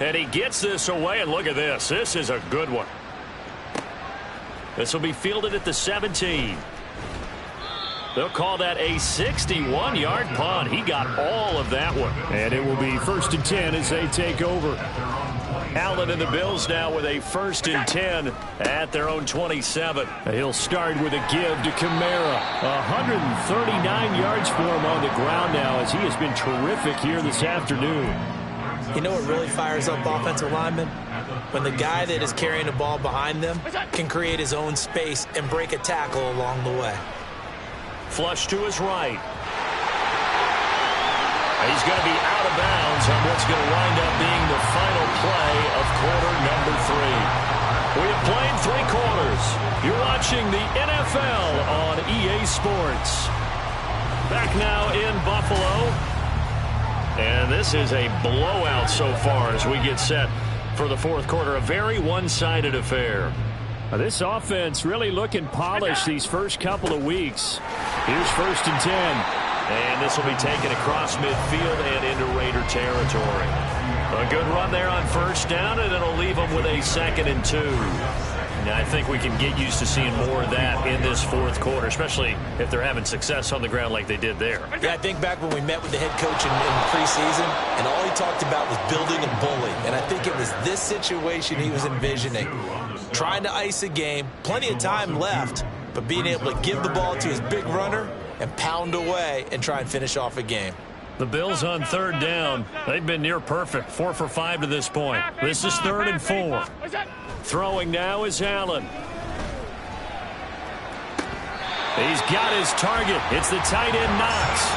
And he gets this away, and look at this. This is a good one. This will be fielded at the 17. They'll call that a 61-yard punt. He got all of that one. And it will be 1st and 10 as they take over. Allen and the Bills now with a 1st and 10 at their own 27. He'll start with a give to Kamara. 139 yards for him on the ground now as he has been terrific here this afternoon. You know what really fires up offensive linemen? When the guy that is carrying the ball behind them can create his own space and break a tackle along the way. Flush to his right. He's going to be out of bounds on what's going to wind up being the final play of quarter number 3. We have played 3 quarters. You're watching the NFL on EA Sports. Back now in Buffalo. And this is a blowout so far as we get set for the 4th quarter. A very one-sided affair. This offense really looking polished these first couple of weeks. Here's 1st and 10. And this will be taken across midfield and into Raider territory. A good run there on 1st down, and it'll leave them with a 2nd and 2. Now, I think we can get used to seeing more of that in this 4th quarter, especially if they're having success on the ground like they did there. Yeah, I think back when we met with the head coach in preseason, and all he talked about was building a bully. And I think it was this situation he was envisioning. Trying to ice a game, plenty of time left, but being able to give the ball to his big runner and pound away and try and finish off a game. The Bills on 3rd down. They've been near perfect. 4 for 5 to this point. This is 3rd and 4. Throwing now is Allen. He's got his target. It's the tight end Knox.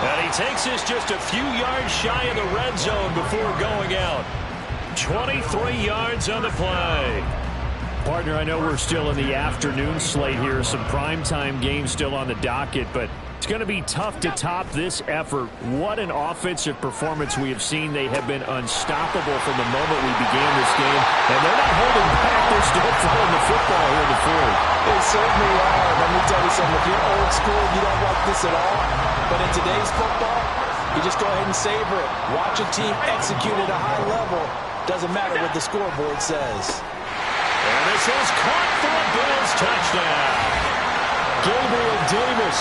And he takes this just a few yards shy of the red zone before going out. 23 yards on the play. Partner, I know we're still in the afternoon slate here. Some primetime games still on the docket, but it's going to be tough to top this effort. What an offensive performance we have seen. They have been unstoppable from the moment we began this game, and they're not holding back. They're still throwing the football here in the 4th. They certainly are. Let me tell you something. If you're old school, you don't like this at all. But in today's football, you just go ahead and savor it. Watch a team execute at a high level. Doesn't matter what the scoreboard says. And this is caught for a Bills touchdown. Gabriel Davis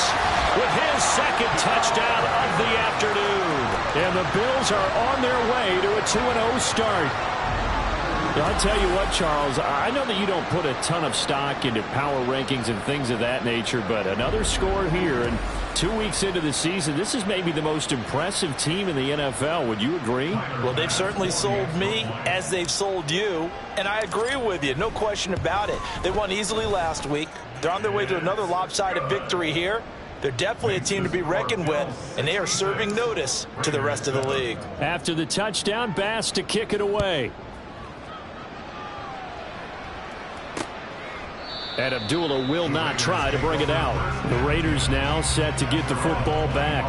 with his 2nd touchdown of the afternoon. And the Bills are on their way to a 2-0 start. I'll tell you what, Charles, I know that you don't put a ton of stock into power rankings and things of that nature, but another score here, and 2 weeks into the season, this is maybe the most impressive team in the NFL. Would you agree? Well, they've certainly sold me as they've sold you, and I agree with you. No question about it. They won easily last week. They're on their way to another lopsided victory here. They're definitely a team to be reckoned with, and they are serving notice to the rest of the league. After the touchdown, Bass to kick it away. And Abdullah will not try to bring it out. The Raiders now set to get the football back.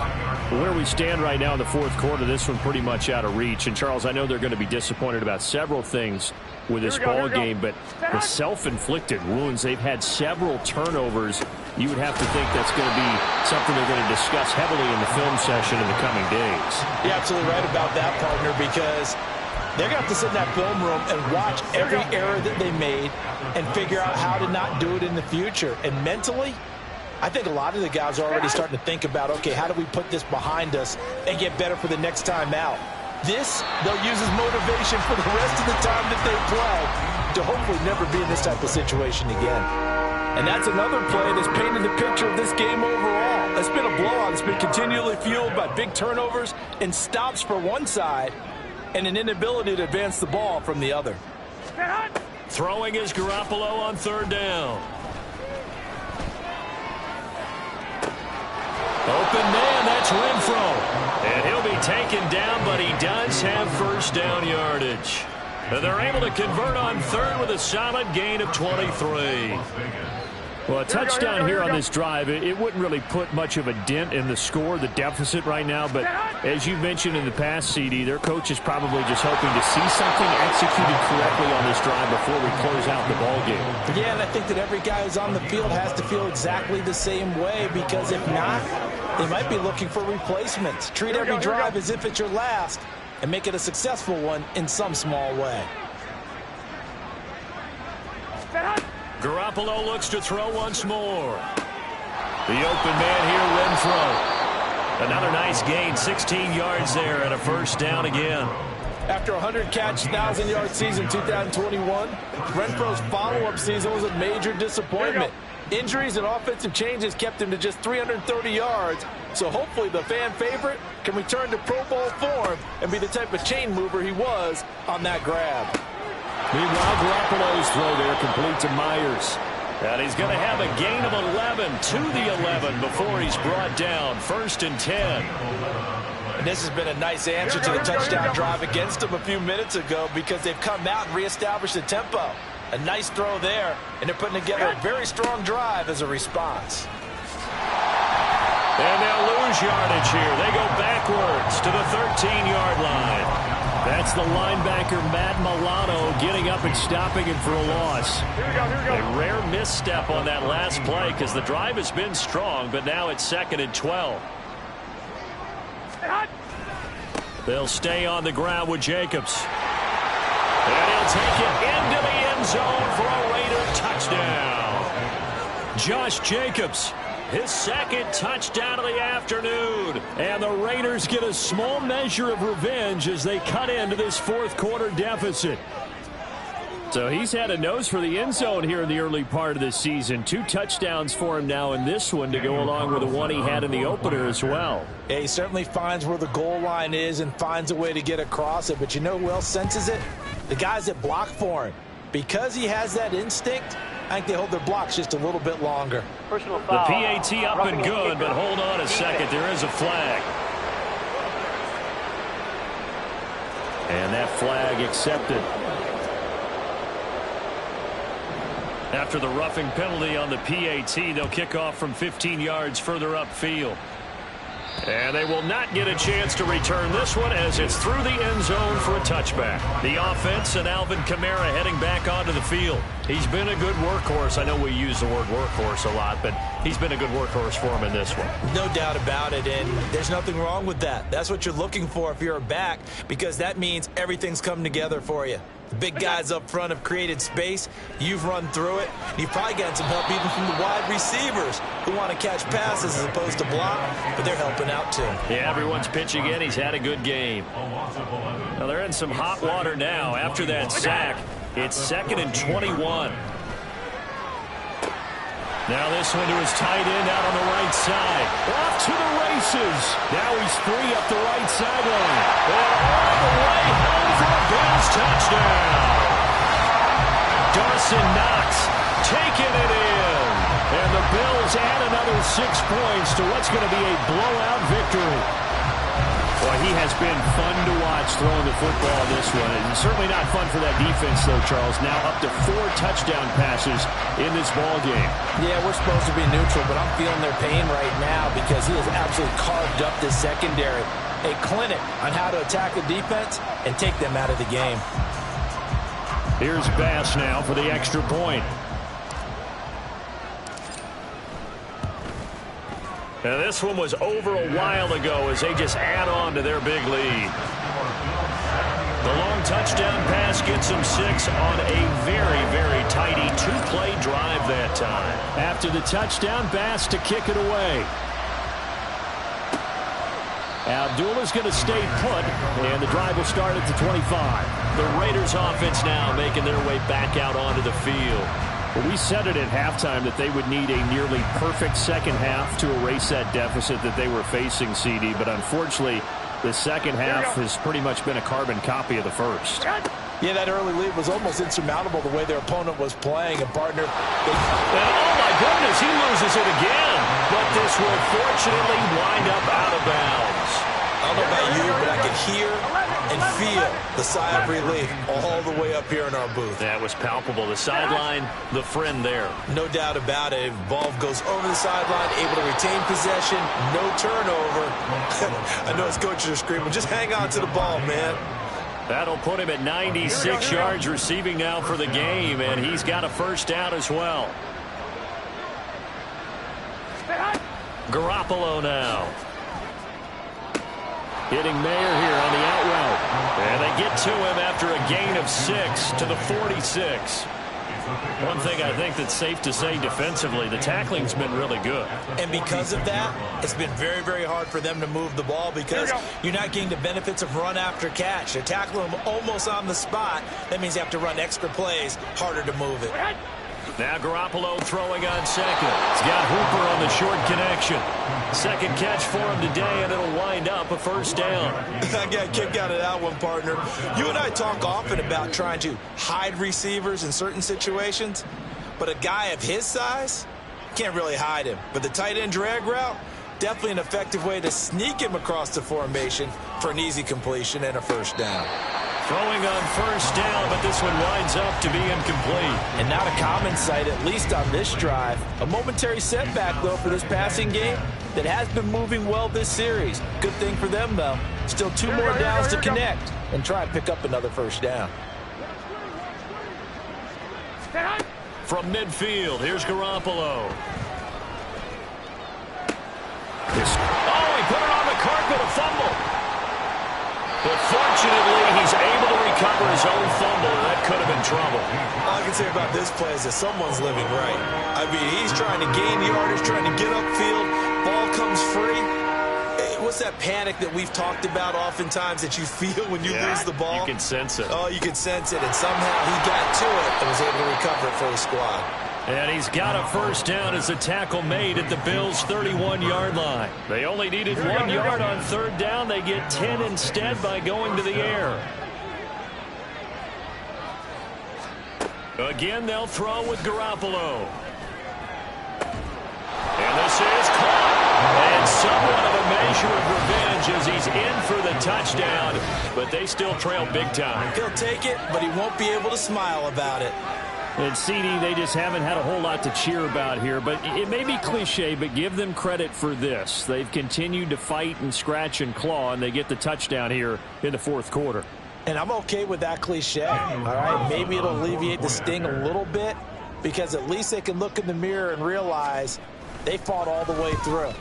Where we stand right now in the fourth quarter, this one pretty much out of reach. And, Charles, I know they're going to be disappointed about several things with this ball game, but the self-inflicted wounds, they've had several turnovers. You would have to think that's going to be something they're going to discuss heavily in the film session in the coming days. You're absolutely right about that, partner, because they're going to have to sit in that film room and watch every error that they made and figure out how to not do it in the future. And mentally, I think a lot of the guys are already starting to think about, okay, how do we put this behind us and get better for the next time out? This, they'll use as motivation for the rest of the time that they play to hopefully never be in this type of situation again. And that's another play that's painted the picture of this game overall. It's been a blowout. It's been continually fueled by big turnovers and stops for one side and an inability to advance the ball from the other. Throwing is Garoppolo on third down. Open man, that's Renfro. And he'll be taken down, but he does have first down yardage. And they're able to convert on third with a solid gain of 23. Well, a touchdown here on this drive, it wouldn't really put much of a dent in the score, the deficit right now. But as you mentioned in the past, CD, their coach is probably just hoping to see something executed correctly on this drive before we close out the ball game. Yeah, and I think that every guy who's on the field has to feel exactly the same way, because if not, they might be looking for replacements. Treat every drive as if it's your last and make it a successful one in some small way. Garoppolo looks to throw once more. The open man here, Renfro. Another nice gain, 16 yards there and a first down again. After a 100-catch, 1,000-yard season 2021, Renfro's follow-up season was a major disappointment. Injuries and offensive changes kept him to just 330 yards, so hopefully the fan favorite can return to Pro Bowl form and be the type of chain mover he was on that grab. Meanwhile, Garoppolo's throw there complete to Myers. And he's going to have a gain of 11 to the 11 before he's brought down. 1st and 10. And this has been a nice answer to the touchdown drive against them a few minutes ago, because they've come out and reestablished the tempo. A nice throw there, and they're putting together a very strong drive as a response. And they'll lose yardage here. They go backwards to the 13-yard line. That's the linebacker, Matt Milano, getting up and stopping him for a loss. A rare misstep on that last play, because the drive has been strong, but now it's 2nd and 12. They'll stay on the ground with Jacobs. And he'll take it into the end zone for a Raider touchdown. Josh Jacobs, his 2nd touchdown of the afternoon. And the Raiders get a small measure of revenge as they cut into this fourth quarter deficit. So he's had a nose for the end zone here in the early part of this season. 2 touchdowns for him now in this one to go along with the one he had in the opener as well. Yeah, he certainly finds where the goal line is and finds a way to get across it. But you know who else senses it? The guys that block for him. Because he has that instinct, I think they hold their blocks just a little bit longer. The PAT up and good, but hold on a second. There is a flag. And that flag accepted. After the roughing penalty on the PAT, they'll kick off from 15 yards further upfield. And they will not get a chance to return this one as it's through the end zone for a touchback. The offense and Alvin Kamara heading back onto the field. He's been a good workhorse. I know we use the word workhorse a lot, but he's been a good workhorse for him in this one. No doubt about it, and there's nothing wrong with that. That's what you're looking for if you're a back, because that means everything's come together for you. The big guys up front have created space. You've run through it. You've probably gotten some help even from the wide receivers who want to catch passes as opposed to block, but they're helping out too. Yeah, everyone's pitching in. He's had a good game. Well, they're in some hot water now after that sack. It's 2nd and 21. Now this one to his tight end out on the right side. Off to the races. Now he's free up the right sideline. And all the way home for a Bills touchdown. Dawson Knox taking it in. And the Bills add another 6 points to what's going to be a blowout victory. Boy, he has been fun to watch throwing the football in this one. And certainly not fun for that defense, though, Charles. Now up to 4 touchdown passes in this ball game. Yeah, we're supposed to be neutral, but I'm feeling their pain right now because he has absolutely carved up this secondary. A clinic on how to attack the defense and take them out of the game. Here's Bass now for the extra point. Now this one was over a while ago as they just add on to their big lead. The long touchdown pass gets them 6 on a very, very tidy 2-play drive that time. After the touchdown, Bass to kick it away. Abdullah's going to stay put, and the drive will start at the 25. The Raiders offense now making their way back out onto the field. Well, we said it at halftime that they would need a nearly perfect second half to erase that deficit that they were facing, CD, but unfortunately, the second half has pretty much been a carbon copy of the first. Yeah, that early lead was almost insurmountable the way their opponent was playing, and partner. And oh my goodness, he loses it again. But this will fortunately wind up out of bounds. I don't know about you, but I can hear and feel the sigh of relief all the way up here in our booth. That was palpable. The sideline, the friend there. No doubt about it. Ball goes over the sideline, able to retain possession, no turnover. I know his coaches are screaming, just hang on to the ball, man. That'll put him at 96 yards receiving now for the game, and he's got a first down as well. Garoppolo now. Hitting Mayer here on the out route. And they get to him after a gain of 6 to the 46. One thing I think that's safe to say defensively, the tackling's been really good. And because of that, it's been very, very hard for them to move the ball because you're not getting the benefits of run after catch. They're tackling them almost on the spot. That means you have to run extra plays, harder to move it. Now Garoppolo throwing on second. He's got Hooper on the short connection. Second catch for him today, and it'll wind up a first down. I got a kick out of that one, partner. You and I talk often about trying to hide receivers in certain situations, but a guy of his size can't really hide him. But the tight end drag route, definitely an effective way to sneak him across the formation for an easy completion and a first down. Throwing on first down, but this one winds up to be incomplete. And not a common sight, at least on this drive. A momentary setback, though, for this passing game that has been moving well this series. Good thing for them, though. Still 2 more downs to connect and try and pick up another first down. From midfield, here's Garoppolo. Oh, he put it on the carpet, a fumble. But fortunately, he's able to recover his own fumble, and that could have been trouble. All I can say about this play is that someone's living right. I mean, he's trying to gain yardage, trying to get upfield. Ball comes free. What's that panic that we've talked about oftentimes that you feel when you lose the ball? You can sense it. Oh, you can sense it, and somehow he got to it and was able to recover it for the squad. And he's got a first down as the tackle made at the Bills' 31-yard line. They only needed 1 yard on third down. They get 10 instead by going to the air. Again, they'll throw with Garoppolo. And this is caught. And somewhat of a measure of revenge as he's in for the touchdown. But they still trail big time. He'll take it, but he won't be able to smile about it. And CD, they just haven't had a whole lot to cheer about here. But it may be cliche, but give them credit for this. They've continued to fight and scratch and claw, and they get the touchdown here in the fourth quarter. And I'm okay with that cliche, all right? Maybe it'll alleviate the sting a little bit because at least they can look in the mirror and realize they fought all the way through.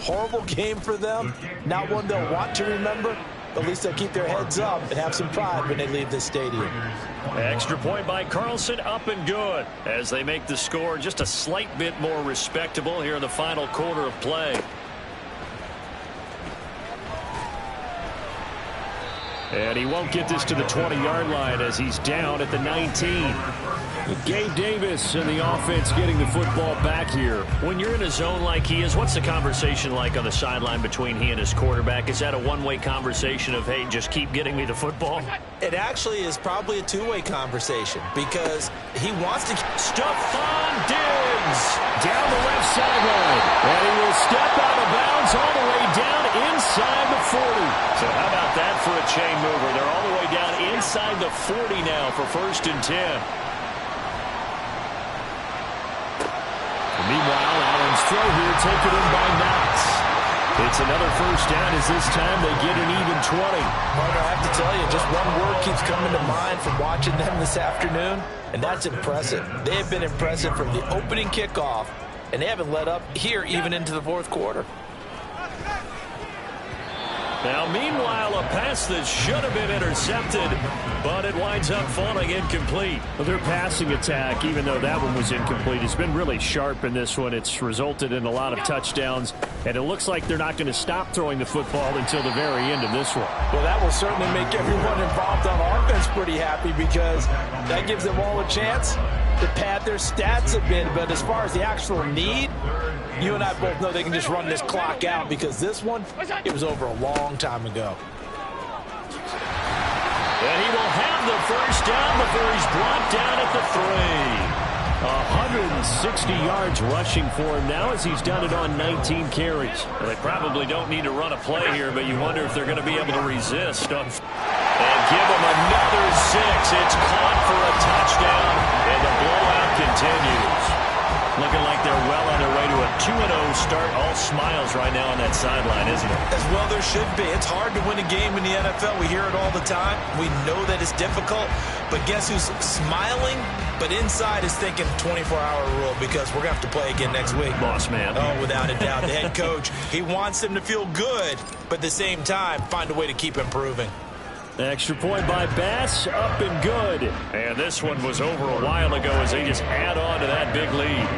Horrible game for them, not one they'll want to remember. At least they'll keep their heads up and have some pride when they leave this stadium. Extra point by Carlson, up and good, as they make the score just a slight bit more respectable here in the final quarter of play. And he won't get this to the 20-yard line as he's down at the 19. Gabe Davis and the offense getting the football back here. When you're in a zone like he is, what's the conversation like on the sideline between he and his quarterback? Is that a one-way conversation of, hey, just keep getting me the football? It actually is probably a two-way conversation because he wants to. Stephon Diggs down the left sideline. And he will step out of bounds all the way down inside the 40. So how about that for a chain mover? They're all the way down inside the 40 now for 1st and 10. Meanwhile, Allen's throw here taken in by Knox. It's another 1st down as this time they get an even 20. Mark, I have to tell you, just one word keeps coming to mind from watching them this afternoon, and that's impressive. They have been impressive from the opening kickoff, and they haven't let up here even into the 4th quarter. Now, meanwhile, a pass that should have been intercepted, but it winds up falling incomplete. Well, their passing attack, even though that one was incomplete, has been really sharp in this one. It's resulted in a lot of touchdowns, and it looks like they're not going to stop throwing the football until the very end of this one. Well, that will certainly make everyone involved on offense pretty happy because that gives them all a chance to pad their stats a bit. But as far as the actual need, you and I both know they can just run this clock out because this one, it was over a long time ago. And he will have the 1st down before he's brought down at the 3. 160 yards rushing for him now as he's done it on 19 carries. Well, they probably don't need to run a play here, but you wonder if they're going to be able to resist. And give him another 6. It's caught for a touchdown, and the blowout continues. Looking like they're well on their way to a 2-0 start. All smiles right now on that sideline, isn't it? As well there should be. It's hard to win a game in the NFL. We hear it all the time. We know that it's difficult. But guess who's smiling? But inside is thinking 24-hour rule because we're going to have to play again next week. Boss man. Oh, without a doubt. The head coach, he wants them to feel good, but at the same time, find a way to keep improving. Extra point by Bass, up and good. And this one was over a while ago as they just add on to that big lead.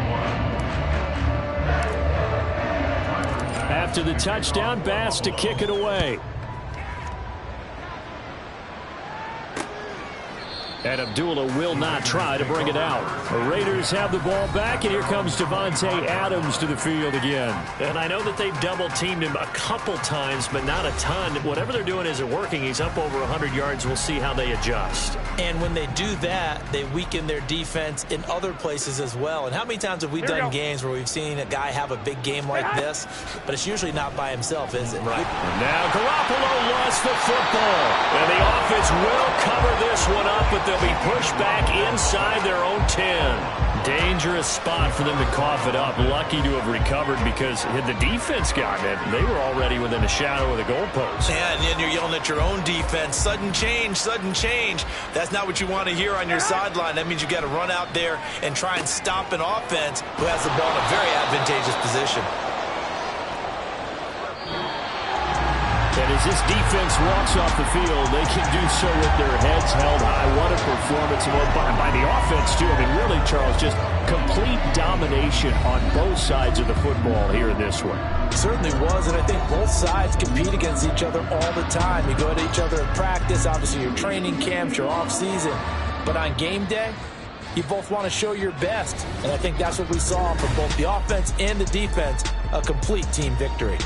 After the touchdown, Bass to kick it away. And Abdullah will not try to bring it out. The Raiders have the ball back, and here comes Devontae Adams to the field again. And I know that they've double-teamed him a couple times, but not a ton. Whatever they're doing isn't working. He's up over 100 yards. We'll see how they adjust. And when they do that, they weaken their defense in other places as well. And how many times have we done games where we've seen a guy have a big game like this, but it's usually not by himself, is it? Right. Now Garoppolo lost the football. And the offense will cover this one up, but they'll be pushed back inside their own 10. Dangerous spot for them to cough it up. Lucky to have recovered because had the defense gotten it, they were already within a shadow of the goalpost. Yeah, and then you're yelling at your own defense. Sudden change, sudden change. That's not what you want to hear on your sideline. That means you got to run out there and try and stop an offense who has the ball in a very advantageous position. And as this defense walks off the field, they can do so with their heads held high. What a performance by the offense, too. I mean, really, Charles, just complete domination on both sides of the football here in this one. Certainly was, and I think both sides compete against each other all the time. You go to each other in practice, obviously your training camps, your off-season. But on game day, you both want to show your best. And I think that's what we saw from both the offense and the defense, a complete team victory.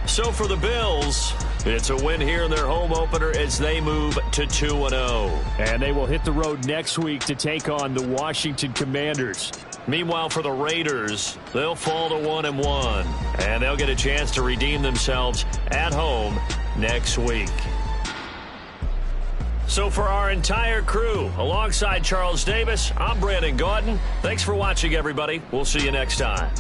So for the Bills, it's a win here in their home opener as they move to 2-0. And they will hit the road next week to take on the Washington Commanders. Meanwhile, for the Raiders, they'll fall to 1-1. And they'll get a chance to redeem themselves at home next week. So for our entire crew, alongside Charles Davis, I'm Brandon Gaudin. Thanks for watching, everybody. We'll see you next time.